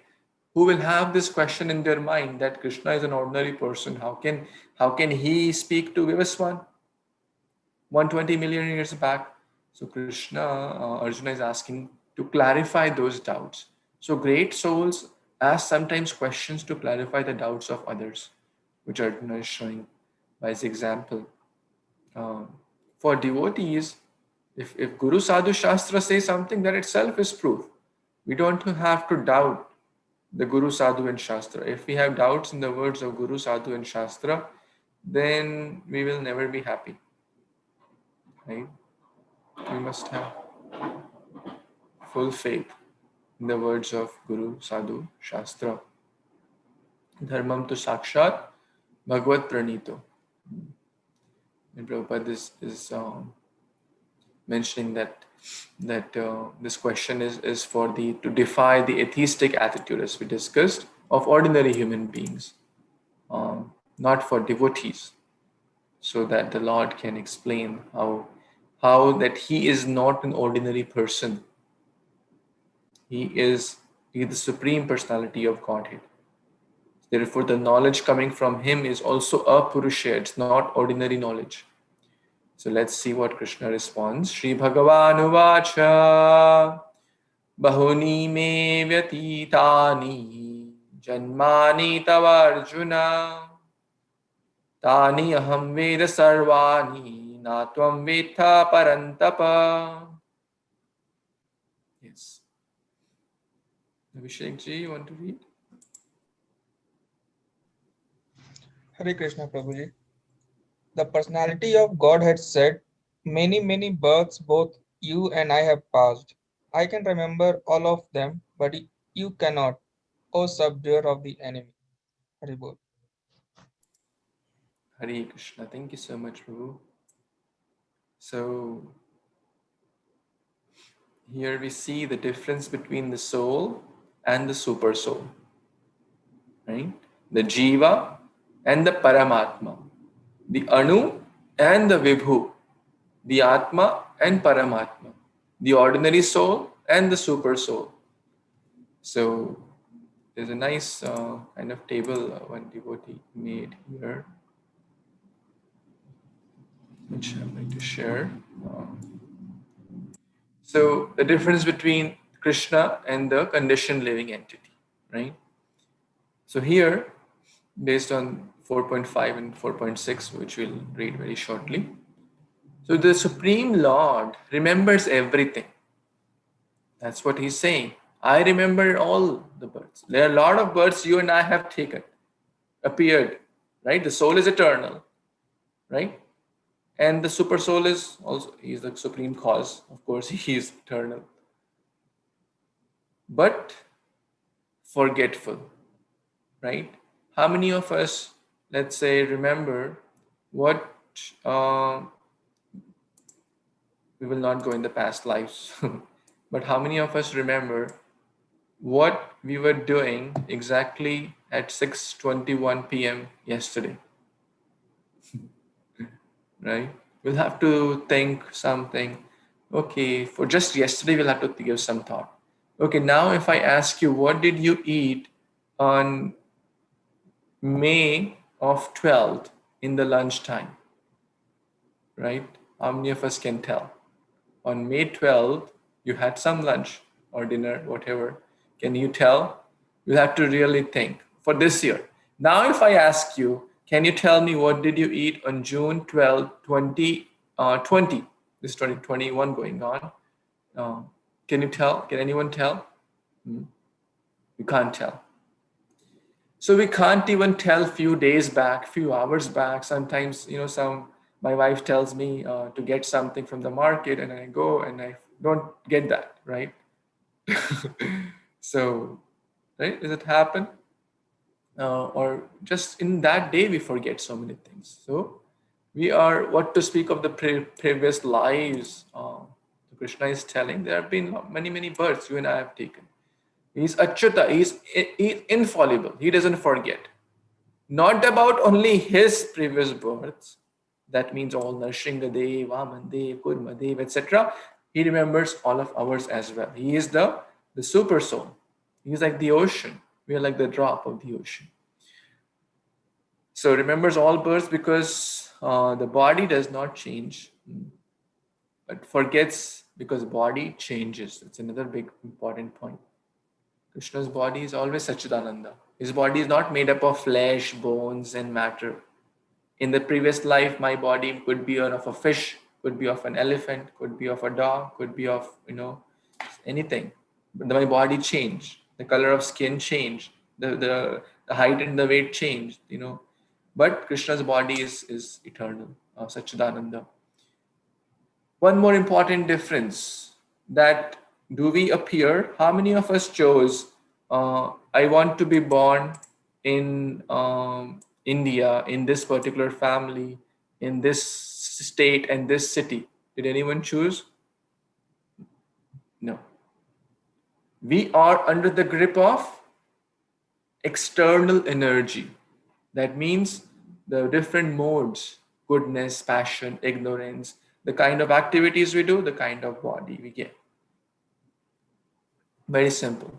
who will have this question in their mind that Krishna is an ordinary person. How can he speak to Vivaswan 120 million years back? So Arjuna is asking to clarify those doubts. So great souls ask sometimes questions to clarify the doubts of others, which Arjuna is showing by his example. For devotees, if Guru Sadhu Shastra says something, that itself is proof. We don't have to doubt the Guru Sadhu and Shastra. If we have doubts in the words of Guru Sadhu and Shastra, then we will never be happy. Right? We must have full faith in the words of Guru Sadhu Shastra. Dharmam tu sakshat bhagavat pranito. And Prabhupada is mentioning that this question is for to defy the atheistic attitude, as we discussed, of ordinary human beings, not for devotees, so that the Lord can explain how that he is not an ordinary person. He is the Supreme Personality of Godhead. Therefore, the knowledge coming from him is also a Purusha. It's not ordinary knowledge. So let's see what Krishna responds. Shri Bhagavan Uvacha Bahuni me vyatitani janmani tavarjuna tani aham veda sarvani natvam vetha parantapa. Yes. Abhishek ji, you want to read? Hare Krishna Prabhuji. The personality of God had said, many, many births both you and I have passed. I can remember all of them, but you cannot, O subduer of the enemy. Hare Bol. Hare Krishna. Thank you so much, Prabhu. So here we see the difference between the soul and the super soul, right? The Jiva and the Paramatma, the Anu and the Vibhu, the Atma and Paramatma, the ordinary soul and the super soul. So there's a nice kind of table one devotee made here, which I'm going to share. So the difference between Krishna and the conditioned living entity, right? So here, based on 4.5 and 4.6, which we'll read very shortly. So the Supreme Lord remembers everything. That's what he's saying. I remember all the births. There are a lot of births you and I have taken, appeared, right? The soul is eternal, right? And the super soul is also, he's the supreme cause. Of course, he is eternal. But forgetful, right? How many of us, let's say, remember what we will not go in the past lives, but how many of us remember what we were doing exactly at 6:21 p.m. yesterday? Right? We'll have to think something. Okay, for just yesterday, we'll have to give some thought. Okay, now if I ask you, what did you eat on May of 12th in the lunchtime? Right? How many of us can tell? On May 12th, you had some lunch or dinner, whatever. Can you tell You'll have to really think for this year. Now, if I ask you, can you tell me what did you eat on June 12, 2020? This is 2021 going on. Can you tell? Can anyone tell? You can't tell. So we can't even tell few days back, few hours back. Sometimes, my wife tells me to get something from the market, and I go and I don't get that, right? So, right? Does it happen? Or just in that day we forget so many things. So we are, what to speak of the previous lives. Krishna is telling there have been many births you and I have taken. He's Achyuta, he's infallible, he doesn't forget. Not about only his previous births, that means all Nrsingadev, Vamandev, Kurmadev, etc. He remembers all of ours as well. He is the super soul. He's like the ocean. We are like the drop of the ocean. So remembers all births because the body does not change, but forgets because body changes. It's another big important point. Krishna's body is always Sachidananda. His body is not made up of flesh, bones, and matter. In the previous life, my body could be of a fish, could be of an elephant, could be of a dog, could be of anything. But my body changed. The color of skin changed. The height and the weight changed. But Krishna's body is eternal, Sachidananda. One more important difference, that do we appear? How many of us chose, I want to be born in India, in this particular family, in this state and this city? Did anyone choose? No. We are under the grip of external energy. That means the different modes, goodness, passion, ignorance, the kind of activities we do, the kind of body we get. Very simple.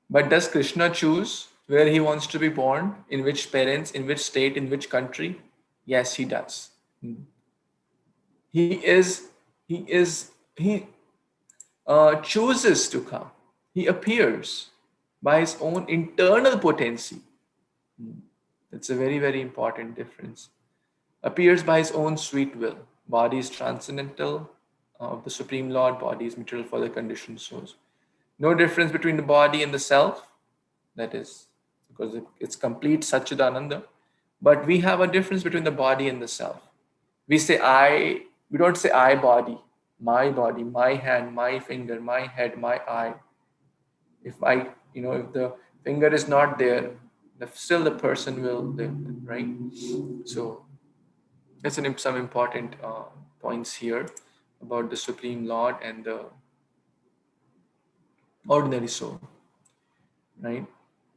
But does Krishna choose where he wants to be born, in which parents, in which state, in which country? Yes, he does. He chooses to come. He appears by his own internal potency. That's a very important difference. Appears by his own sweet will. Body is transcendental of the Supreme Lord, body is material for the conditioned souls. No difference between the body and the self, that is, because it's complete Satchidananda. But we have a difference between the body and the self. We say I, we don't say I body, my hand, my finger, my head, my eye. If if the finger is not there, still the person will live, right? So that's some important points here about the Supreme Lord and the ordinary soul, right?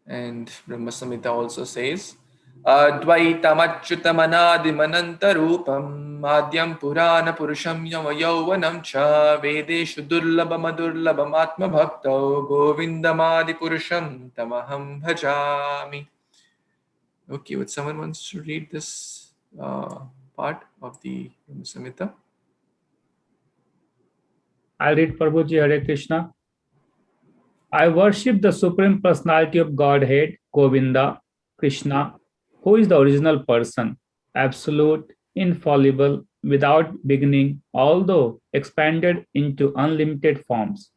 And Brahma Samhita also says, Advaitamachyutamanadimanantarupam madhyam purana purusham yauvanam cha vedeshu durlabhamadurlabham atma bhakto govindamadi purusham tamaham bhajami. Okay, would someone wants to read this part of the Brahma Samhita? I'll read Prabhuji. Hare Krishna. I worship the Supreme Personality of Godhead, Govinda, Krishna, who is the original person, absolute, infallible, without beginning, although expanded into unlimited forms.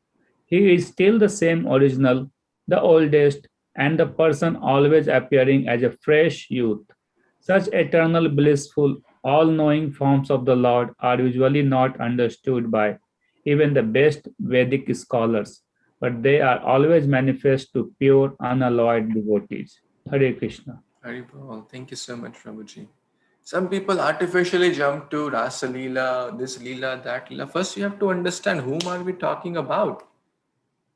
He is still the same original, the oldest, and the person always appearing as a fresh youth. Such eternal, blissful, all knowing forms of the Lord are usually not understood by even the best Vedic scholars, but they are always manifest to pure, unalloyed devotees. Hare Krishna. Hari Bol. Thank you so much, Prabhuji. Some people artificially jump to Rasa Leela, this Leela, that Leela. First, you have to understand whom are we talking about.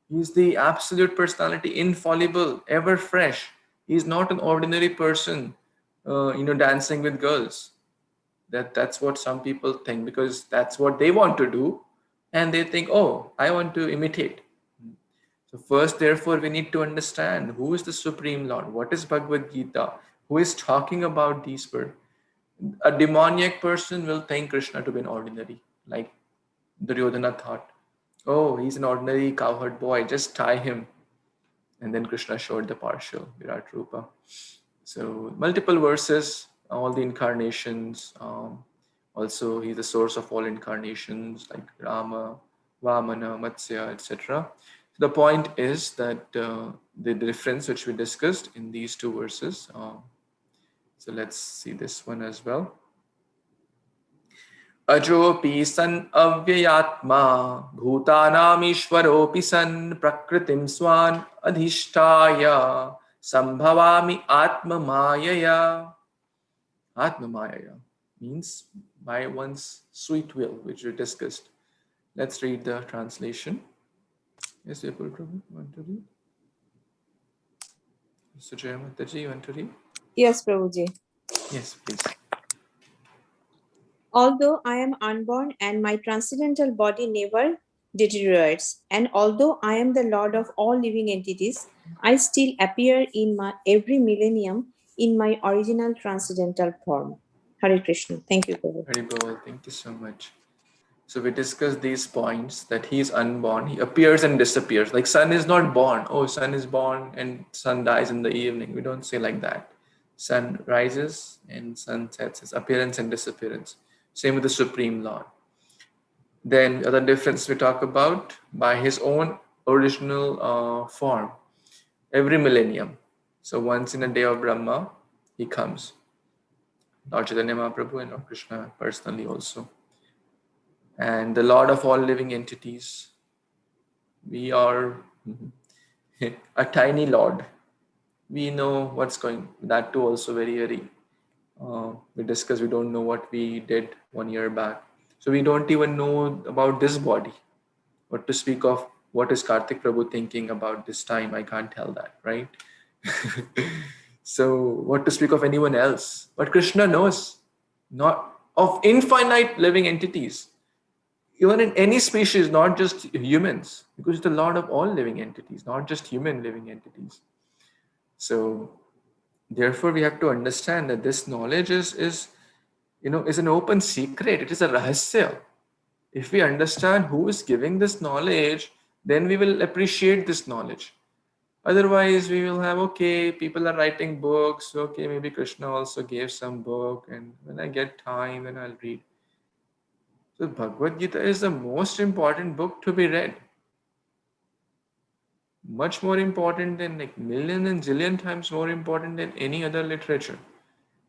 He's the absolute personality, infallible, ever fresh. He's not an ordinary person, dancing with girls. That's what some people think, because that's what they want to do, and they think, oh, I want to imitate. So first, therefore, we need to understand who is the Supreme Lord, what is Bhagavad Gita, who is talking about these words. A demoniac person will think Krishna to be an ordinary, like Duryodhana thought. Oh, he's an ordinary cowherd boy, just tie him. And then Krishna showed the partial Virat Rupa. So multiple verses, all the incarnations. Also, he's the source of all incarnations like Rama, Vamana, Matsya, etc. The point is that the difference which we discussed in these two verses. So let's see this one as well. Ajopi san avyayatma bhutanamishwaropi san prakritim swan adhishtaya sambhavami atma mayaya. Atma mayaya means by one's sweet will, which we discussed. Let's read the translation. Yes, Vipul Prabhu, want to read? Mr. Jayamataji, you want to read? Yes, Prabhuji. Yes, please. Although I am unborn and my transcendental body never deteriorates, and although I am the Lord of all living entities, I still appear in my every millennium in my original transcendental form. Hare Krishna. Thank you, Prabhu. Hari Bol, thank you so much. So we discussed these points that he is unborn. He appears and disappears. Like sun is not born. Oh, sun is born and sun dies in the evening. We don't say like that. Sun rises and sun sets. His appearance and disappearance. Same with the Supreme Lord. Then other difference we talk about by his own original form. Every millennium. So once in a day of Brahma, he comes. Lord Chaitanya Mahaprabhu and Lord Krishna personally also. And the Lord of all living entities. We are a tiny Lord. We know what's going. That too also very. We discussed. We don't know what we did 1 year back. So we don't even know about this body. What to speak of? What is Karthik Prabhu thinking about this time? I can't tell that, right? So what to speak of anyone else? But Krishna knows, not of infinite living entities. Even in any species, not just humans, because it's the Lord of all living entities, not just human living entities. So, therefore, we have to understand that this knowledge is an open secret. It is a rahasya. If we understand who is giving this knowledge, then we will appreciate this knowledge. Otherwise, we will have, okay, people are writing books. Okay, maybe Krishna also gave some book, and when I get time, then I'll read. So Bhagavad Gita is the most important book to be read. Much more important than like million and zillion times more important than any other literature.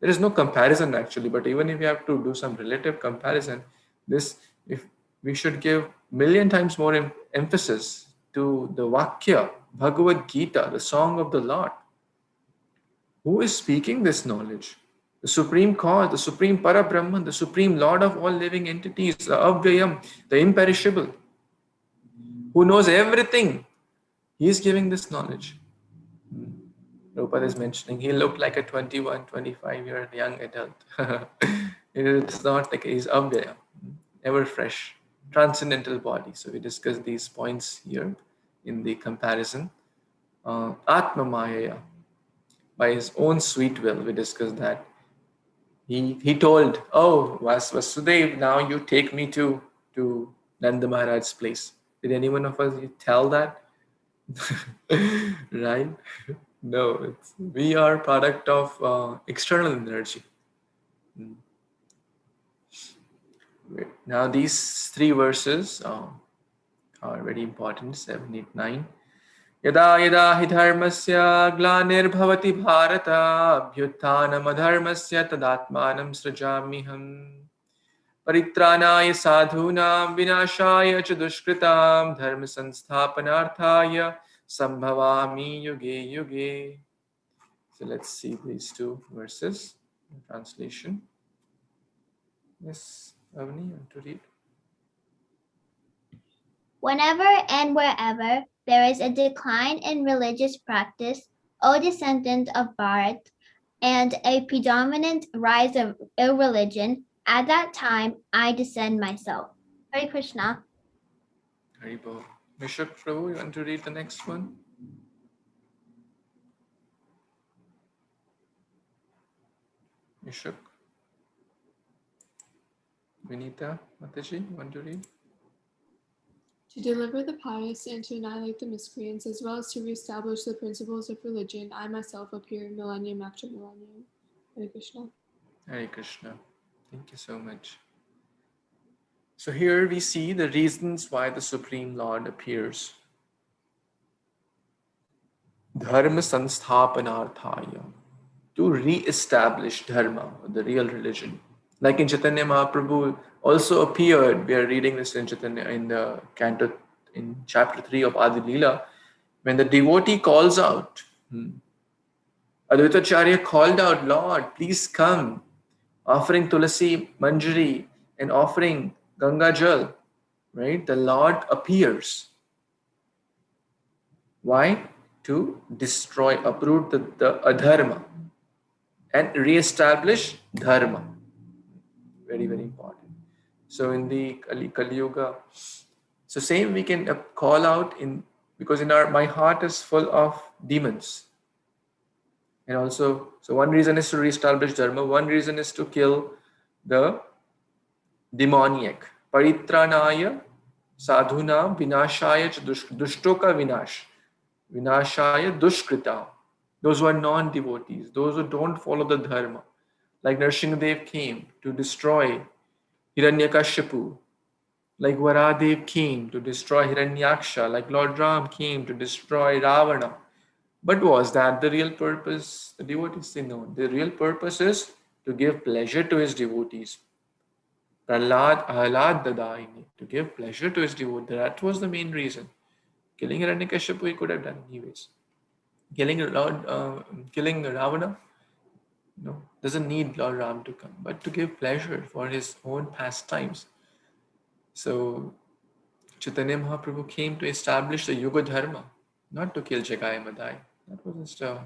There is no comparison actually, but even if you have to do some relative comparison, if we should give million times more emphasis to the Vakya, Bhagavad Gita, the song of the Lord. Who is speaking this knowledge? The Supreme Cause, the Supreme Parabrahman, the Supreme Lord of all living entities, the Avyayam, the imperishable, who knows everything. He is giving this knowledge. Prabhupada is mentioning he looked like a 21, 25-year young adult. It's not like he's Avyaya, ever fresh, transcendental body. So we discussed these points here in the comparison. Atma Mayaya, by his own sweet will, we discussed that. He told, oh, Vasudev, now you take me to Nanda Maharaj's place. Did anyone of us tell that? Right? No, we are product of external energy. Now these three verses are very important, 7, 8, 9. Yada yada hi dharmasya glanirбhavati bharata abhyuthanam adharmasya tadatmanam srajamiham paritranaya sadhunam vinashaya ch dushkritam dharma sansthapanarthaya sambhavami yuge yuge. So let's see these two verses, the translation. Yes, Avni, you want to read? Whenever and wherever there is a decline in religious practice, O descendant of Bharat, and a predominant rise of irreligion, at that time I descend myself. Hare Krishna. Haribol. Mishuk Prabhu, you want to read the next one? Mishuk. Vinita Mataji, you want to read? To deliver the pious and to annihilate the miscreants, as well as to reestablish the principles of religion, I myself appear millennium after millennium. Hare Krishna. Hare Krishna. Thank you so much. So here we see the reasons why the Supreme Lord appears. Dharma sansthapanarthaya, to re-establish dharma, the real religion. Like in Chaitanya Mahaprabhu also appeared. We are reading this in Chaitanya in the canto in chapter 3 of Adi Leela, when the devotee calls out. Advaita Acharya called out, Lord, please come, offering Tulasi Manjari and offering Ganga Jal, right? The Lord appears. Why? To destroy, uproot the adharma and re-establish dharma. Very, very important. So in the Kali Yuga, so same we can call out in, because in my heart is full of demons. And also, so one reason is to re-establish dharma, one reason is to kill the demoniac. Paritranaya sadhuna vinashaya dushtoka vinash. Vinashaya dushkrita. Those who are non-devotees, those who don't follow the dharma. Like Nrsimhadev came to destroy Hiranyakashipu. Like Varadev came to destroy Hiranyaksha. Like Lord Ram came to destroy Ravana. But was that the real purpose? The devotees say no. The real purpose is to give pleasure to his devotees. Prahlad Ahlad Dadaini, to give pleasure to his devotees. That was the main reason. Killing Hiranyakashipu he could have done anyways. Killing Ravana, no, doesn't need Lord Ram to come, but to give pleasure for his own pastimes. So Chaitanya Mahaprabhu came to establish the Yuga Dharma, not to kill Jagai Madai. That was just a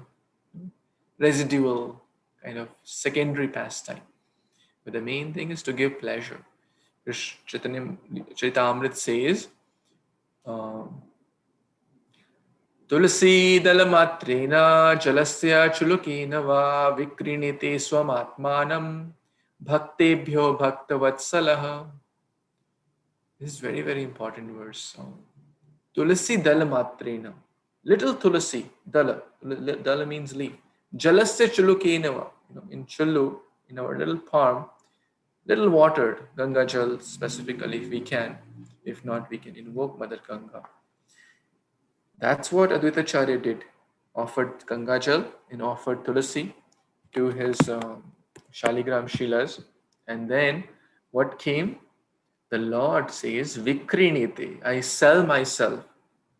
residual kind of secondary pastime. But the main thing is to give pleasure. Charitamrita says, Tulasi dalamatrena jalasya chulukena va vikrinite swamatmanam bhaktebhyo bhaktavatsalaha. This is very, very important verse. Tulasi dalamatrena. Little tulasi, dala. Dala means leaf. Jalasya chulukenava. In chullu, in our little palm, little watered Ganga Jal specifically if we can. If not, we can invoke Mother Ganga. That's what Advaita Acharya did. Offered Ganga Jal and offered Tulasi to his Shaligram Shilas. And then what came? The Lord says, Vikrinite, I sell myself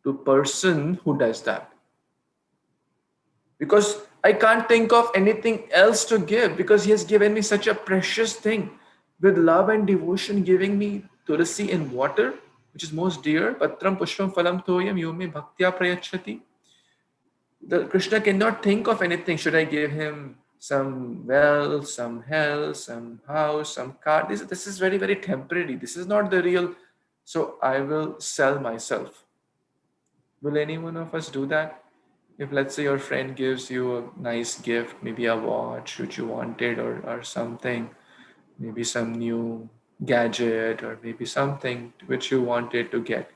to person who does that. Because I can't think of anything else to give, because he has given me such a precious thing. With love and devotion, giving me tulasi and water, which is most dear. Patram pushpam phalam toyam yome bhaktya prayachati. The Krishna cannot think of anything. Should I give him some wealth, some health, some house, some car? This is very, very temporary. This is not the real. So I will sell myself. Will any one of us do that? If let's say your friend gives you a nice gift, maybe a watch which you wanted or something, maybe some new gadget or maybe something which you wanted to get.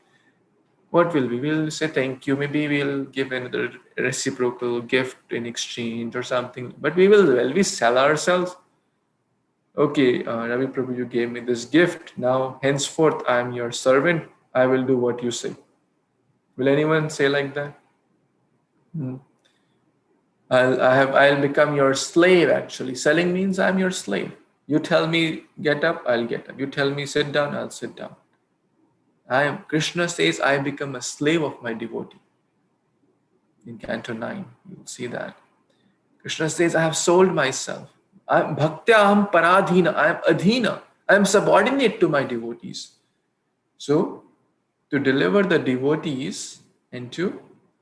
What will we? We'll say thank you. Maybe we'll give another reciprocal gift in exchange or something. But will we sell ourselves? Okay, Ravi Prabhu, you gave me this gift. Now, henceforth, I am your servant. I will do what you say. Will anyone say like that? I'll become your slave. Actually, selling means I'm your slave. You tell me get up, I'll get up. You tell me sit down, I'll sit down. Krishna says I become a slave of my devotee. In Canto 9, you'll see that. Krishna says I have sold myself. I'm bhaktya aham paradhina. I am adhina. I am subordinate to my devotees. So, to deliver the devotees and to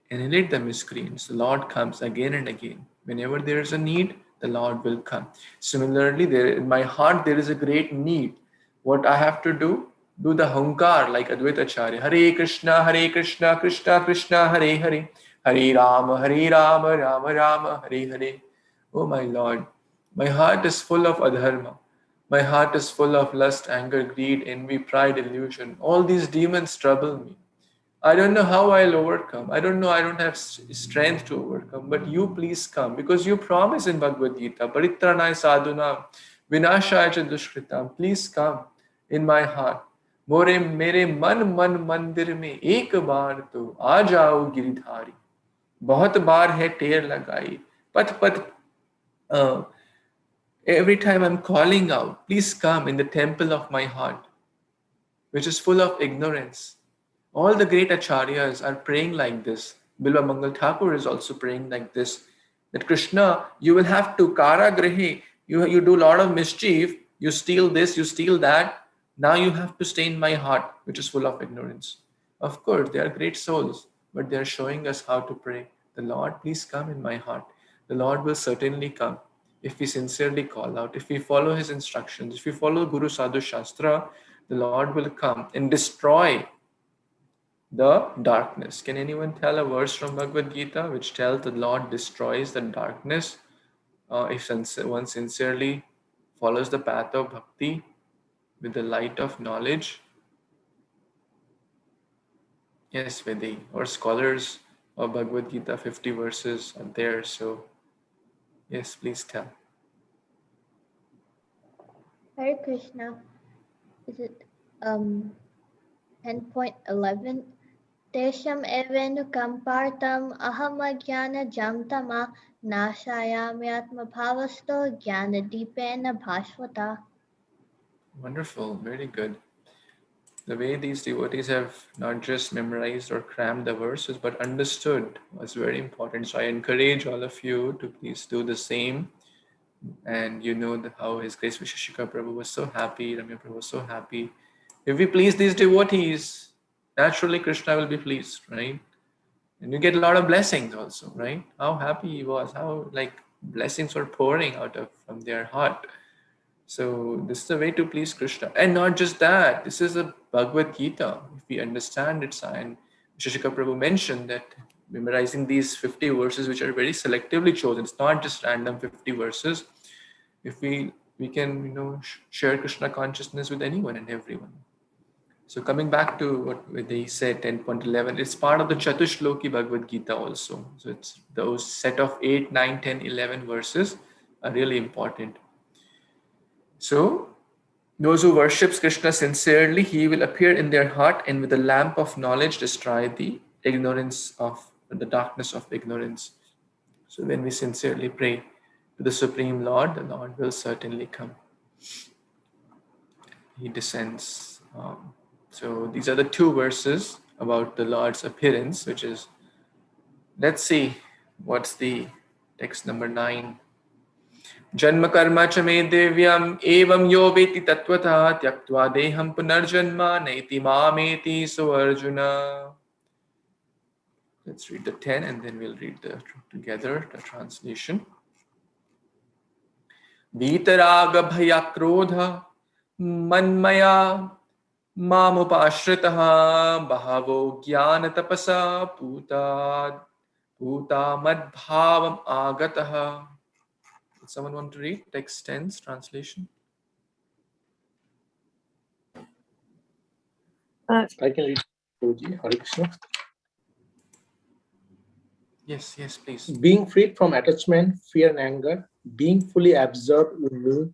annihilate the miscreants, the Lord comes again and again. Whenever there is a need, the Lord will come. Similarly, in my heart, there is a great need. What I have to do the hunkar like Advaita Acharya. Hare Krishna, Krishna Krishna, Hare Hare. Hare Rama, Rama Rama, Hare Hare. Oh my Lord, my heart is full of adharma. My heart is full of lust, anger, greed, envy, pride, illusion. All these demons trouble me. I don't know how I'll overcome. I don't know. I don't have strength to overcome. But you please come, because you promise in Bhagavad Gita, Paritranaya sadhuna, vinashaya cha dushkritam. Please come in my heart. More mere man mandir mein ek baar to aa jao giridhari. बहुत बार है टेर लगाई पथ पथ every time I'm calling out, please come in the temple of my heart, which is full of ignorance. All the great acharyas are praying like this. Bilwa Mangal Thakur is also praying like this, that Krishna, you will have to karagrahe, you do a lot of mischief, you steal this, you steal that, now you have to stay in my heart, which is full of ignorance. Of course, they are great souls, but they are showing us how to pray. The Lord, please come in my heart. The Lord will certainly come if we sincerely call out, if we follow his instructions, if we follow Guru Sadhu Shastra, the Lord will come and destroy the darkness. Can anyone tell a verse from Bhagavad Gita which tells the Lord destroys the darkness if one sincerely follows the path of bhakti with the light of knowledge? Yes, Vedi, or scholars of Bhagavad Gita, 50 verses are there. So, yes, please tell. Hare Krishna. Is it 10.11? Tesham evenu kampartam ahamajnana jamtama nashayamyatma bhavasto jnana deepena bhasvata. Wonderful, very good. The way these devotees have not just memorized or crammed the verses, but understood was very important. So I encourage all of you to please do the same. And you know how His Grace Visheshika Prabhu was so happy, Ramya Prabhu was so happy. If we please these devotees, naturally Krishna will be pleased, right? And you get a lot of blessings also, right? How happy he was, how like blessings were pouring out of from their heart. So this is a way to please Krishna. And not just that, this is a Bhagavad Gita. If we understand it, and Shishika Prabhu mentioned that memorizing these 50 verses, which are very selectively chosen, it's not just random 50 verses. If we can, share Krishna consciousness with anyone and everyone. So coming back to what they said, 10.11, it's part of the Chatushloki Bhagavad Gita also. So it's those set of 8, 9, 10, 11 verses are really important. So, those who worships Krishna sincerely, he will appear in their heart and with the lamp of knowledge destroy the darkness of ignorance. So when we sincerely pray to the Supreme Lord, the Lord will certainly come. He descends. So these are the two verses about the Lord's appearance, which is, let's see, what's the text number 9. जन्म कर्म च मे दिव्यम एवं यो वेति तत्वतः त्यक्त्वा देहं पुनर्जन्म नैति मामेति सो Arjun. Let's read the 10 and then we'll read together the translation. वीतराग भय क्रोध मन्मया मामुपाश्रितः बहवो ज्ञान तपसा पूता मद्भावम् आगतः. Someone want to read text 10's translation? I can read. Hare Krishna. Yes, please. Being freed from attachment, fear, and anger, being fully absorbed in me,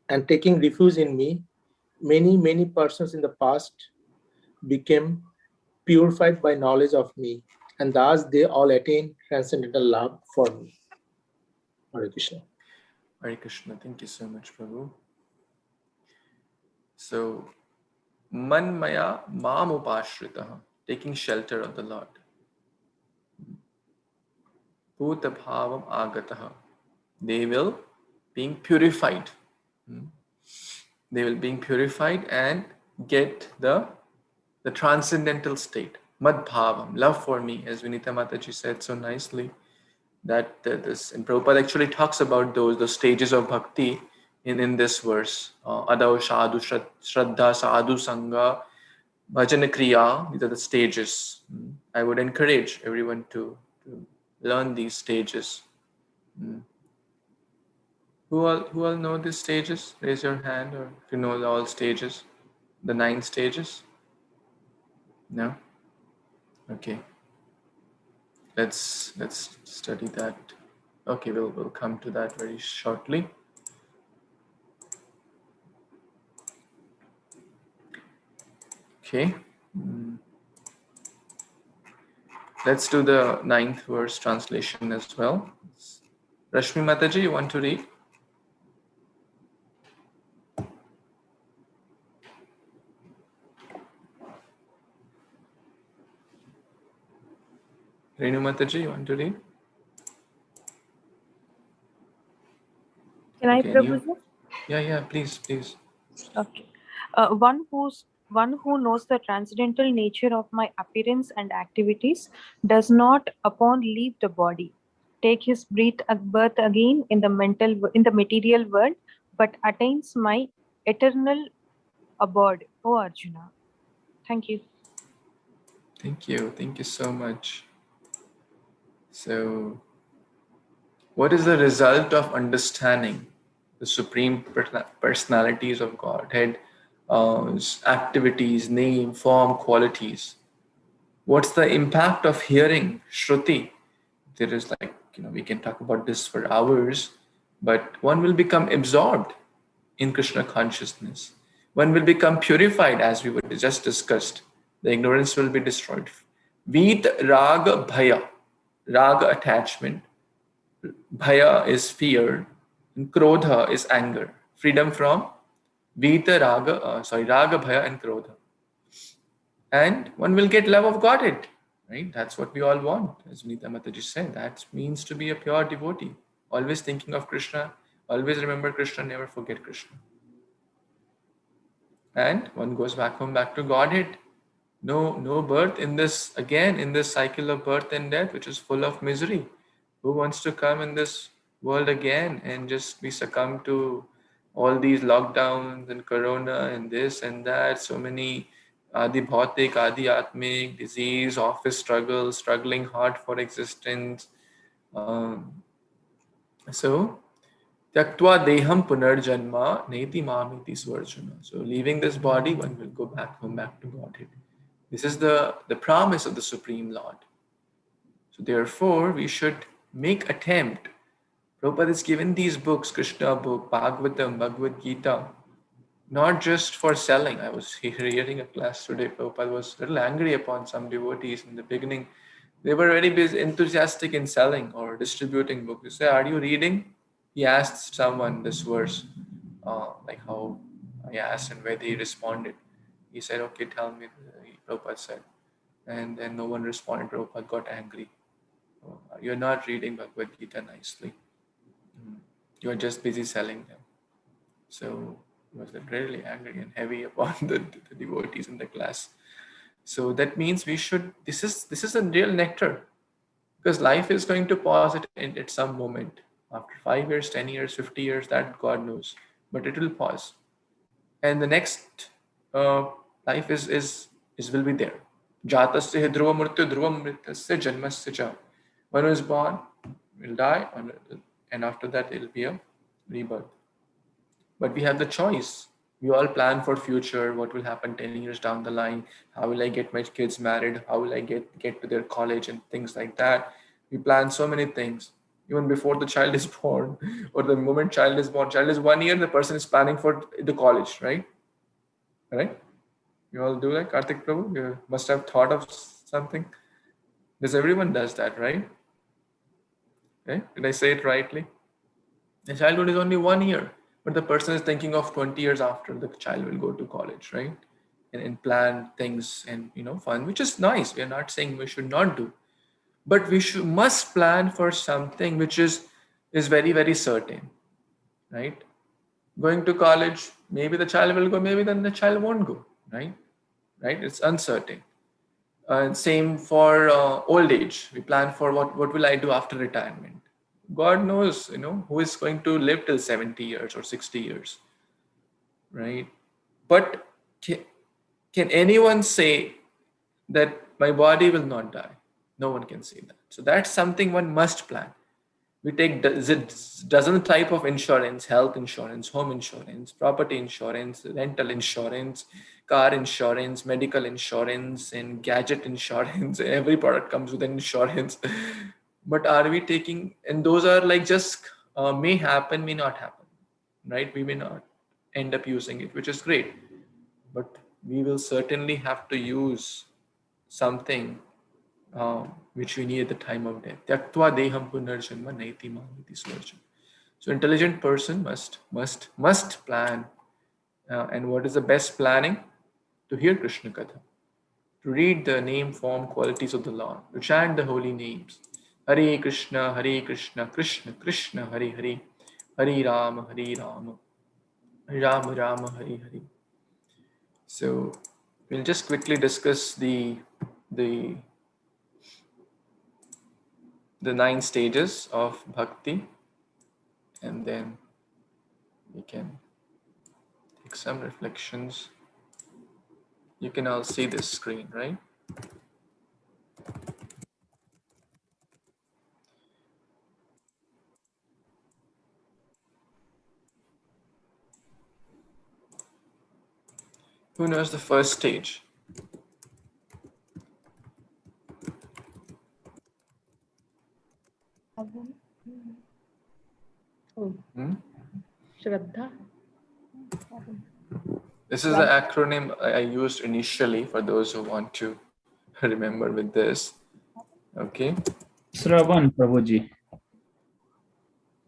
and taking refuge in me, many persons in the past became purified by knowledge of me, and thus they all attain transcendental love for me. Hare Krishna. Hare Krishna. Thank you so much, Prabhu. So, manmaya mam upashritaha, taking shelter of the Lord. Bhuta bhavam agataha, they will being purified. They will being purified and get the transcendental state. Mad bhavam, love for me, as Vinita Mataji said so nicely. That this, and Prabhupada actually talks about those stages of bhakti in this verse. Adau sadhu shraddha sadhu sangha bhajana kriya. These are the stages. I would encourage everyone to learn these stages. Who all know these stages? Raise your hand, or if you know all stages, the 9 stages. No. Okay. Let's study that. Okay, we'll come to that very shortly. Okay. Let's do the 9th verse translation as well. Rashmi Mataji, you want to read? Renu Mataji, you want to read? Can I, Okay, and you? Prabhuji? Yeah, please. Okay. One who knows the transcendental nature of my appearance and activities does not, upon leave the body, take his birth again in the material world, but attains my eternal abode. O Arjuna. Thank you. Thank you so much. So, what is the result of understanding the supreme personalities of Godhead, activities, name, form, qualities? What's the impact of hearing Shruti? There is we can talk about this for hours, but one will become absorbed in Krishna consciousness. One will become purified, as we were just discussed. The ignorance will be destroyed. Veet raga bhaya. Raga, attachment. Bhaya is fear. And krodha is anger. Freedom from raga, bhaya, and krodha. And one will get love of Godhead, right? That's what we all want. As Vinita Mataji said, that means to be a pure devotee. Always thinking of Krishna, always remember Krishna, never forget Krishna. And one goes back home, back to Godhead. No birth in this cycle of birth and death, which is full of misery. Who wants to come in this world again and just be succumbed to all these lockdowns and corona and this and that? So many adi bhautik, adi atmik, disease, office struggles, struggling hard for existence. So Tyaktva deham punarjanma neti mamiti swarjuna. So leaving this body, one will go back home, back to Godhead. This is the promise of the Supreme Lord. So therefore, we should make attempt. Prabhupada has given these books, Krishna book, Bhagavatam, Bhagavad Gita, not just for selling. I was hearing a class today, Prabhupada was a little angry upon some devotees in the beginning. They were very busy, enthusiastic in selling or distributing books. They say, are you reading? He asked someone this verse, like how I asked and where they responded. He said, okay, tell me, Prabhupada said. And then no one responded. Prabhupada got angry. Oh, you're not reading Bhagavad Gita nicely. You're just busy selling them. So he was really angry and heavy upon the devotees in the class. So that means we should, this is a real nectar, because life is going to pause at some moment. After 5 years, 10 years, 50 years, that God knows. But it will pause. And the next life is will be there. Jatasya dhruva mrityu dhruva mritasya janmasya cha. One who is born will die, and after that it will be a rebirth. But we have the choice. We all plan for future, what will happen 10 years down the line, how will I get my kids married, how will I get to their college and things like that. We plan so many things. Even before the child is born, or the moment child is 1 year, the person is planning for the college, right? Right? You all do that, Karthik Prabhu? You must have thought of something. Because everyone does that, right? Okay? Did I say it rightly? The childhood is only 1 year, but the person is thinking of 20 years after the child will go to college, right? And plan things and fun, which is nice. We are not saying we should not do, but we must plan for something which is very, very certain, right? Going to college, maybe the child will go, maybe then the child won't go, right? It's uncertain. And same for old age. We plan for what will I do after retirement. God knows, who is going to live till 70 years or 60 years, right? But can anyone say that my body will not die? No one can say that. So that's something one must plan. We take dozen type of insurance: health insurance, home insurance, property insurance, rental insurance, car insurance, medical insurance, and gadget insurance. Every product comes with an insurance. But are we taking, and those are like just may happen, may not happen, right? We may not end up using it, which is great, but we will certainly have to use something which we need at the time of death. Tyaktva deham punarjanma naiti mamiti swarja. So intelligent person must plan. And what is the best planning? To hear Krishna Katha, to read the name, form, qualities of the Lord, to chant the holy names. Hare Krishna, Krishna Krishna, Hare Hare, Hare Rama, Rama Rama, Hare Hare. So we'll just quickly discuss the 9 stages of bhakti, and then we can take some reflections. You can all see this screen, right? Who knows the first stage? Shraddha. This is the acronym I used initially for those who want to remember with this. Okay. Shravan, Prabhuji.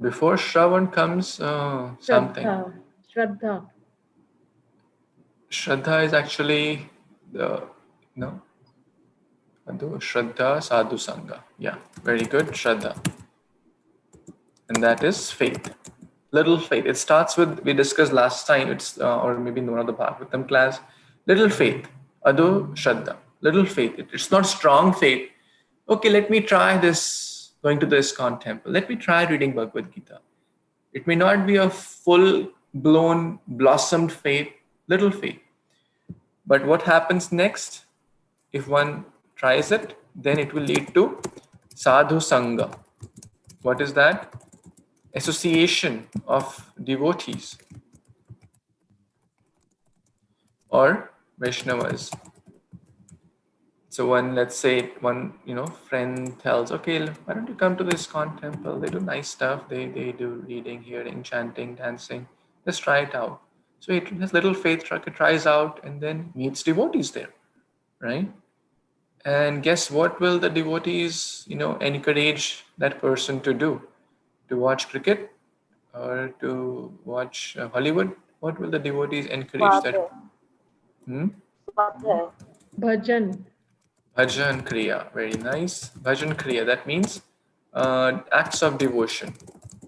Before Shravan comes something. Shraddha. Shraddha is actually the, no? Shraddha Sadhu Sangha. Yeah, very good. Shraddha. And that is faith. Little faith. It starts with, we discussed last time, it's or maybe in one of the Bhagavatam class, little faith. Ado Shraddha. Little faith. It's not strong faith. Okay, let me try this, going to the ISKCON temple. Let me try reading Bhagavad Gita. It may not be a full-blown, blossomed faith, little faith. But what happens next? If one tries it, then it will lead to Sadhu Sangha. What is that? Association of devotees or Vaishnavas. So one, let's say one, friend tells, okay, why don't you come to this ISKCON temple? They do nice stuff. They do reading, hearing, chanting, dancing. Let's try it out. So it has little faith, tries out, and then meets devotees there, right? And guess what will the devotees, encourage that person to do? To watch cricket or to watch Hollywood? What will the devotees encourage that? Bhajan. Bhajan Kriya, very nice. Bhajan Kriya, that means acts of devotion,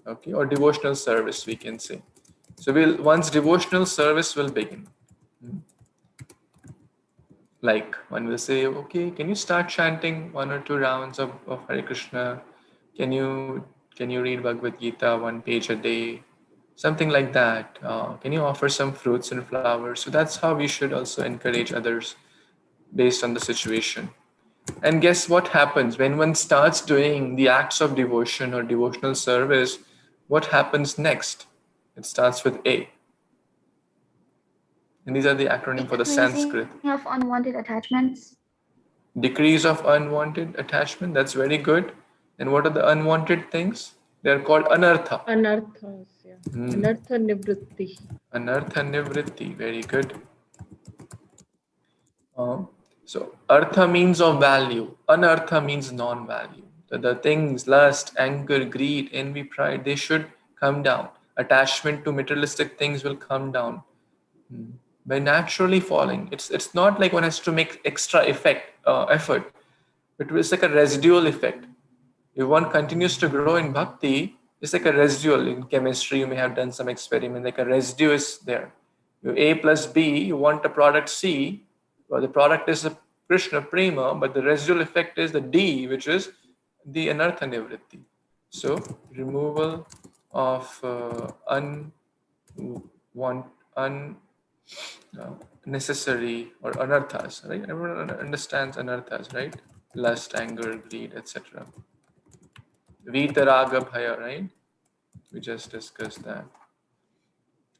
okay, or devotional service, we can say. So one's devotional service will begin. Like one will say, okay, can you start chanting 1 or 2 rounds of Hare Krishna? Can you read Bhagavad Gita 1 page a day? Something like that. Can you offer some fruits and flowers? So that's how we should also encourage others based on the situation. And guess what happens when one starts doing the acts of devotion or devotional service? What happens next? It starts with A. And these are the acronym for the Sanskrit. Of unwanted attachments. Decrease of unwanted attachment. That's very good. And what are the unwanted things? They are called anartha. Anarthas, yeah. Anartha nivritti. Anartha nivritti. Very good. So artha means of value. Anartha means non-value. So the things, lust, anger, greed, envy, pride, they should come down. Attachment to materialistic things will come down. By naturally falling. It's not like one has to make extra effort. It's like a residual effect. If one continues to grow in bhakti, it's like a residual. In chemistry, you may have done some experiment, like a residue is there. You A plus B, you want a product C, well, the product is a Krishna prema, but the residual effect is the D, which is the anartha nivritti. So removal of unnecessary or anarthas, right? Everyone understands anarthas, right? Lust, anger, greed, etc. Vitaraga Bhaya, right? We just discussed that.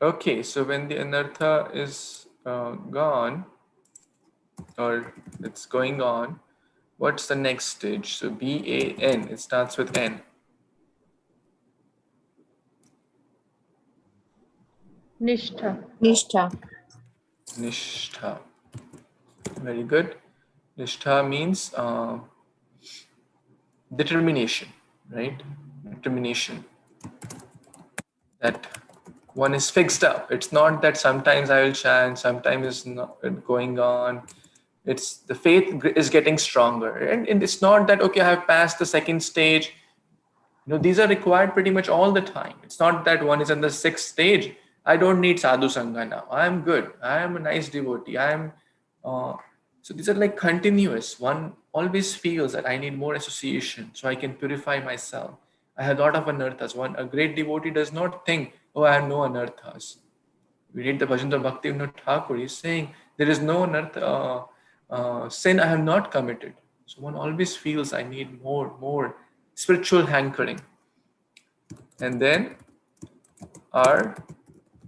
Okay, so when the anartha is gone, or it's going on, what's the next stage? So B-A-N, it starts with N. Nishtha. Nishtha. Nishtha. Very good. Nishtha means determination, right? Determination. That one is fixed up. It's not that sometimes I will chant, sometimes it's not going on. It's the faith is getting stronger. And it's not that, okay, I have passed the second stage. These are required pretty much all the time. It's not that one is in the sixth stage. I don't need sadhu sangha now. I'm good. I am a nice devotee. So these are like continuous. One always feels that I need more association so I can purify myself. I have a lot of anarthas. A great devotee does not think, oh, I have no anarthas. We read the Bhajan of Bhakti Vinod Thakur. He's saying there is no sin I have not committed. So one always feels I need more spiritual hankering. And then our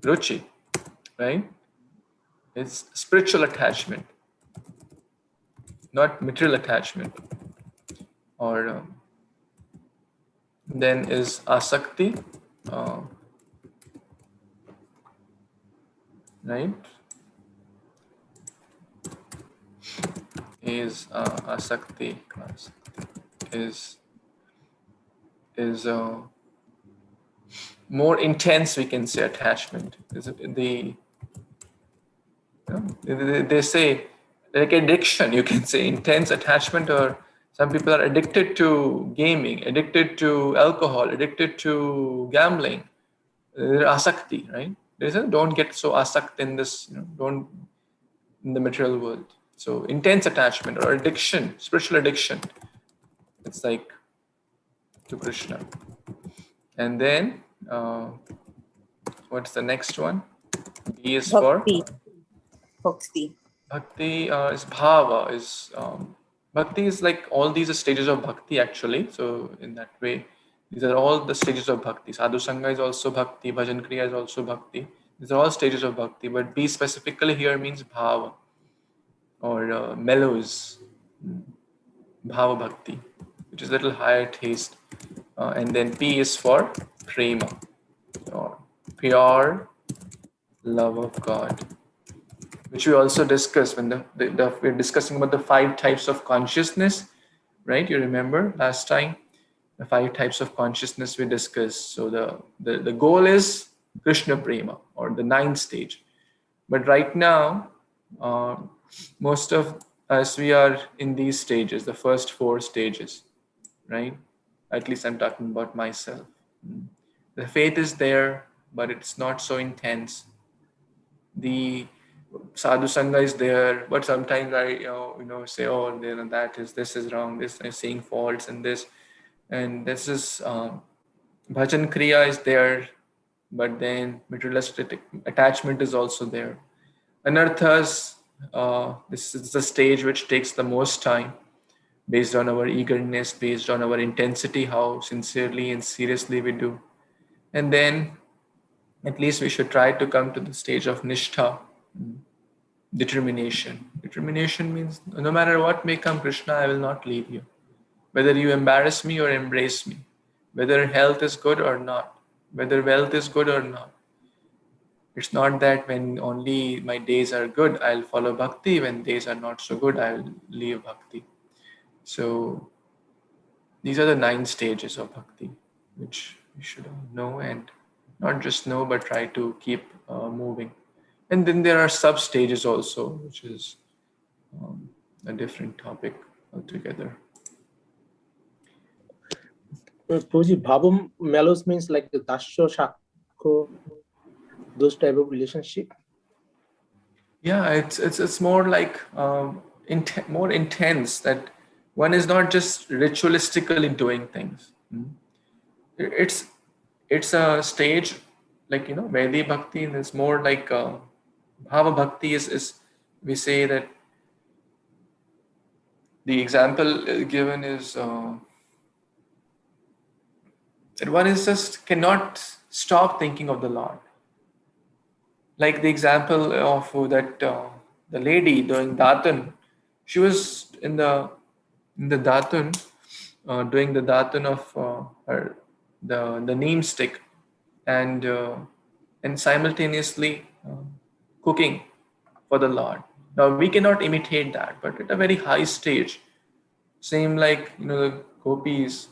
ruchi, right? It's spiritual attachment, not material attachment. Or then is asakti, right? Is asakti is more intense, we can say, attachment. Is they say like addiction, you can say, intense attachment, or some people are addicted to gaming, addicted to alcohol, addicted to gambling. They're asakti, right? Don't get so asakt in this, don't in the material world. So intense attachment or addiction, spiritual addiction. It's like to Krishna. And then what's the next one? B is Bhakti. for Bhakti. Bhakti is bhava. Bhakti is like all these are stages of bhakti actually. So in that way, these are all the stages of bhakti. Sadhu Sangha is also bhakti. Bhajan Kriya is also bhakti. These are all stages of bhakti. But B specifically here means bhava or mellows, bhava bhakti, which is a little higher taste. And then P is for prema, or pure love of God, which we also discussed when we're discussing about the 5 types of consciousness, right? You remember last time the 5 types of consciousness we discussed. So the goal is Krishna prema, or the 9th stage. But right now, most of us, we are in these stages, the first 4 stages, right? At least I'm talking about myself. The faith is there, but it's not so intense. The sadhu sangha is there, but sometimes I say, oh, this is wrong, this I'm seeing faults in this, and this is bhajan kriya is there, but then materialistic attachment is also there. Anarthas, this is the stage which takes the most time, based on our eagerness, based on our intensity, how sincerely and seriously we do. And then at least we should try to come to the stage of nishtha, determination. Determination means no matter what may come, Krishna, I will not leave you. Whether you embarrass me or embrace me, whether health is good or not, whether wealth is good or not. It's not that when only my days are good, I'll follow bhakti. When days are not so good, I'll leave bhakti. So these are the 9 stages of bhakti, which we should all know, and not just know, but try to keep moving. And then there are sub stages also, which is a different topic altogether. Prabhuji, bhavam mellows means like the dasya, shakho, those type of relationship. Yeah, it's more like more intense, that one is not just ritualistically doing things. It's a stage like Vaidhi Bhakti, and it's more like Bhava Bhakti is we say that the example given is that one is just cannot stop thinking of the Lord. Like the example of that the lady doing Datan, she was in the Datan, doing the Datan of her the neem stick, and simultaneously cooking for the Lord. Now we cannot imitate that, but at a very high stage. Same like the gopis,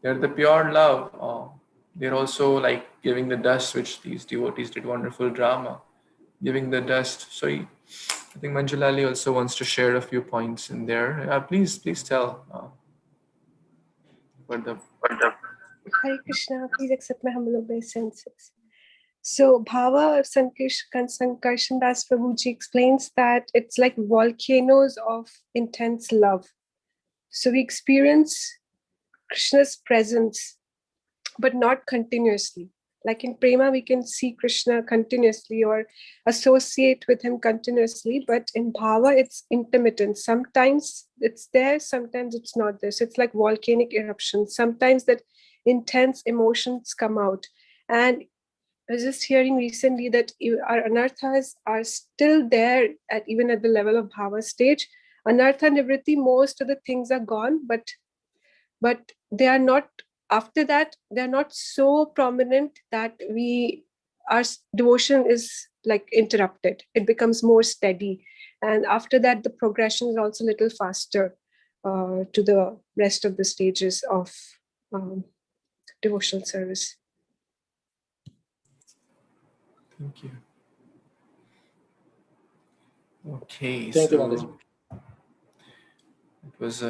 they're the pure love. They're also like giving the dust, which these devotees did wonderful drama, giving the dust. So I think Manjulali also wants to share a few points in there. Please tell for the. Hare Krishna, please accept my humble obeisances. So Bhava Sankarshan Das Prabhuji explains that it's like volcanoes of intense love. So we experience Krishna's presence, but not continuously. Like in Prema, we can see Krishna continuously or associate with him continuously, but in Bhava, it's intermittent. Sometimes it's there, sometimes it's not there. So it's like volcanic eruptions. Sometimes that intense emotions come out. And I was just hearing recently that our anarthas are still there even at the level of Bhava stage. Anartha Nivritti, most of the things are gone, but they are not, after that, they're not so prominent that our devotion is like interrupted. It becomes more steady. And after that, the progression is also a little faster to the rest of the stages of devotional service. Thank you. Okay, Thank you, so Mataji. it was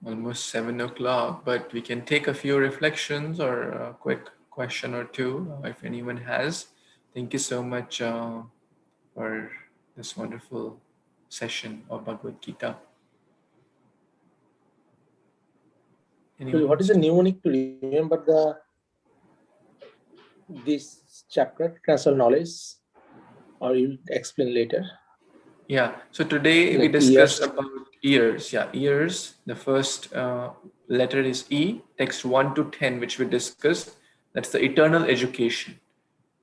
almost 7 o'clock, but we can take a few reflections or a quick question or two if anyone has. Thank you so much for this wonderful session of Bhagavad Gita. Anyone What is the mnemonic to remember this chapter, transcendental knowledge, or you'll explain later? Yeah, so today we Like discussed ears. about ears. Yeah, ears. The first letter is E, text 1 to 10, which we discussed. That's the eternal education.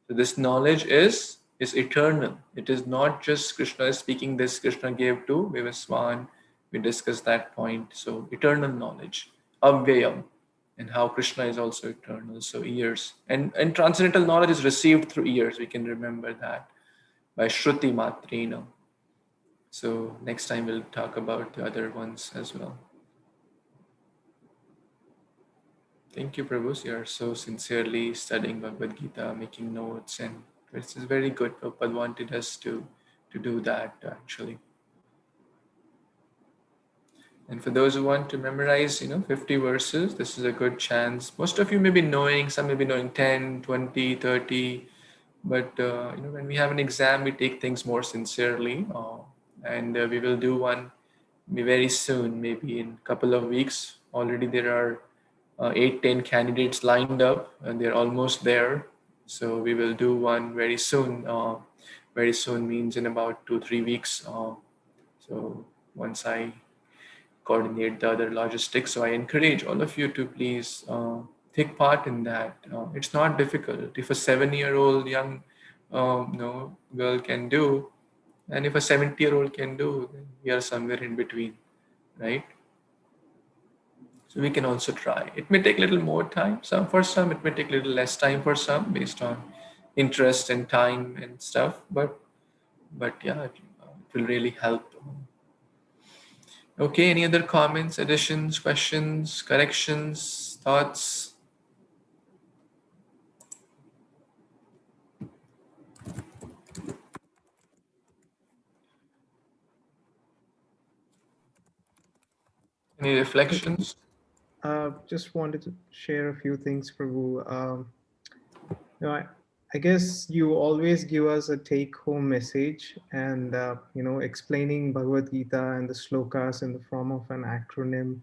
So this knowledge is eternal. It is not just Krishna is speaking this, Krishna gave to Vivaswan. We discussed that point. So eternal knowledge, Avyayam, and how Krishna is also eternal. So ears. And transcendental knowledge is received through ears. We can remember that by Shruti Matrina. So next time we'll talk about the other ones as well. Thank you, Prabhu. You are so sincerely studying Bhagavad Gita, making notes, and this is very good. Prabhupada wanted us to do that actually. And for those who want to memorize, 50 verses, this is a good chance. Most of you may be knowing, some may be knowing 10, 20, 30, but when we have an exam, we take things more sincerely, and we will do one very soon, maybe in a couple of weeks. Already there are 8-10 candidates lined up and they're almost there, so we will do one very soon. Very soon means in about 2-3 weeks. So once I coordinate the other logistics, so I encourage all of you to please take part in that. It's not difficult. If a 7-year-old young girl can do, and if a 70-year-old can do, then we are somewhere in between, right? So we can also try. It may take a little more time. For some, it may take a little less time for some, based on interest and time and stuff. But yeah, it will really help. Okay. Any other comments, additions, questions, corrections, thoughts? Any reflections? Just wanted to share a few things, Prabhu. I guess you always give us a take-home message, and explaining Bhagavad Gita and the slokas in the form of an acronym,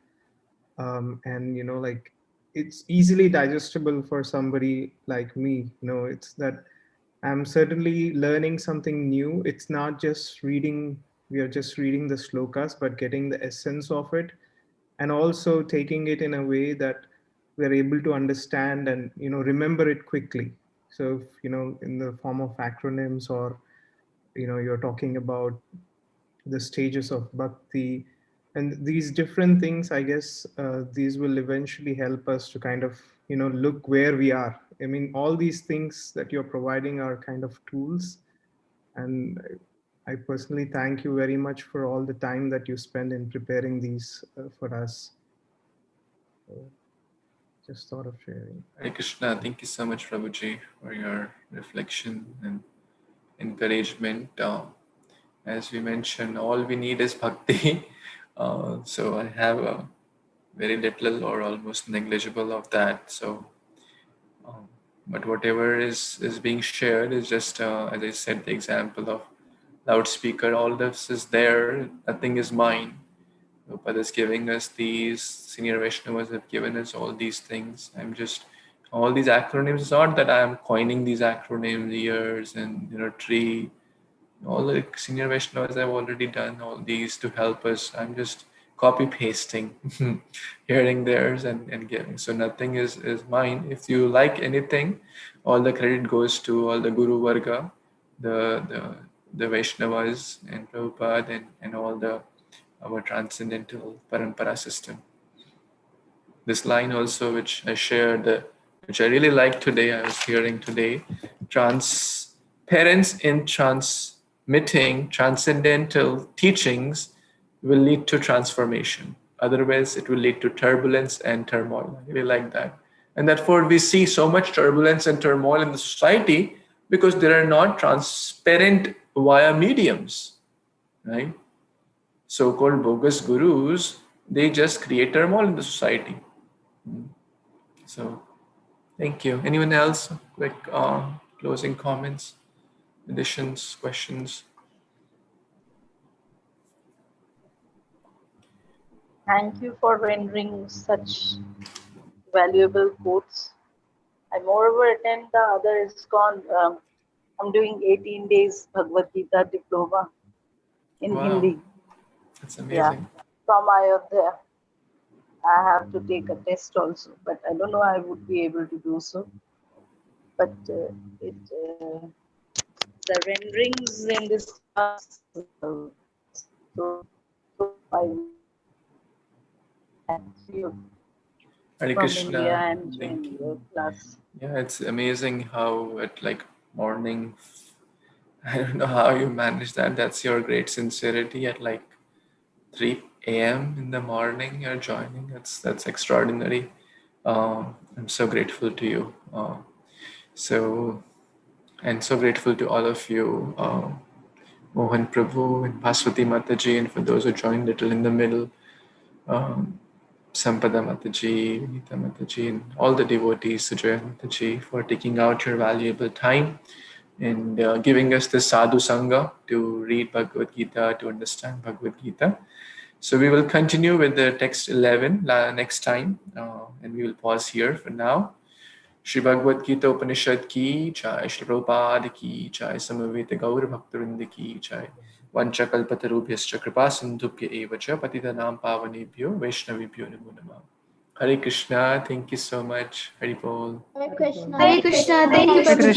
and like it's easily digestible for somebody like me. It's that I'm certainly learning something new. It's not just reading; we are just reading the slokas, but getting the essence of it, and also taking it in a way that we're able to understand and remember it quickly. So if, in the form of acronyms, or you're talking about the stages of bhakti and these different things, I guess these will eventually help us to kind of look where we are. I mean, all these things that you're providing are kind of tools, and I personally thank you very much for all the time that you spend in preparing these for us. So just thought of sharing. Hare Krishna, thank you so much, Prabhuji, for your reflection and encouragement. As we mentioned, all we need is bhakti. So I have very little or almost negligible of that. So, but whatever is being shared is just, as I said, the example of loudspeaker. All this is there. Nothing is mine. Prabhupada is giving us these, senior Vaishnavas have given us all these things. I'm just, all these acronyms, it's not that I'm coining these acronyms, years and tree. All the senior Vaishnavas have already done all these to help us. I'm just copy pasting, hearing theirs and giving. So nothing is mine. If you like anything, all the credit goes to all the Guru Varga, the Vaishnavas and Prabhupada and all our transcendental parampara system. This line also, which I shared, which I really liked today, I was hearing today, transparence in transmitting transcendental teachings will lead to transformation. Otherwise, it will lead to turbulence and turmoil. I really like that. And therefore, we see so much turbulence and turmoil in the society because there are not transparent via mediums, right? So-called bogus gurus, they just create turmoil in the society. So, thank you. Anyone else? Quick closing comments, additions, questions? Thank you for rendering such valuable quotes. I moreover attend the other ISKCON. I'm doing 18 days Bhagavad Gita diploma in Hindi. That's amazing. From Ayodhya. I have to take a test also, but I don't know I would be able to do so. But the renderings in this class, so I thank you Hare from Krishna. India and Thank join your class. Yeah, it's amazing how at like morning, I don't know how you manage that. That's your great sincerity at like 3 a.m. in the morning you're joining. That's extraordinary. I'm so grateful to you. So grateful to all of you, Mohan Prabhu and Bhaswati Mataji, and for those who joined little in the middle, Sampada Mataji, Vinita Mataji, and all the devotees, Sujaya Mataji, for taking out your valuable time and giving us this sadhu sangha to read Bhagavad Gita, to understand Bhagavad Gita. So we will continue with the text 11 next time, and we will pause here for now. Shri Bhagavad Gita Upanishad ki jai, Shri Prabhupada ki jai, Samaveta Gaur Bhaktavinda ki jai, Vancha Kalpatarubhyascha Kripa Sindhubhya Evacha Patitanam Pavanebhyo Vaishnavibhyo Namo Namah. Hare Krishna, thank you so much. Hari Bol. Hare Krishna. Hare Krishna. Thank you, Prabhuji.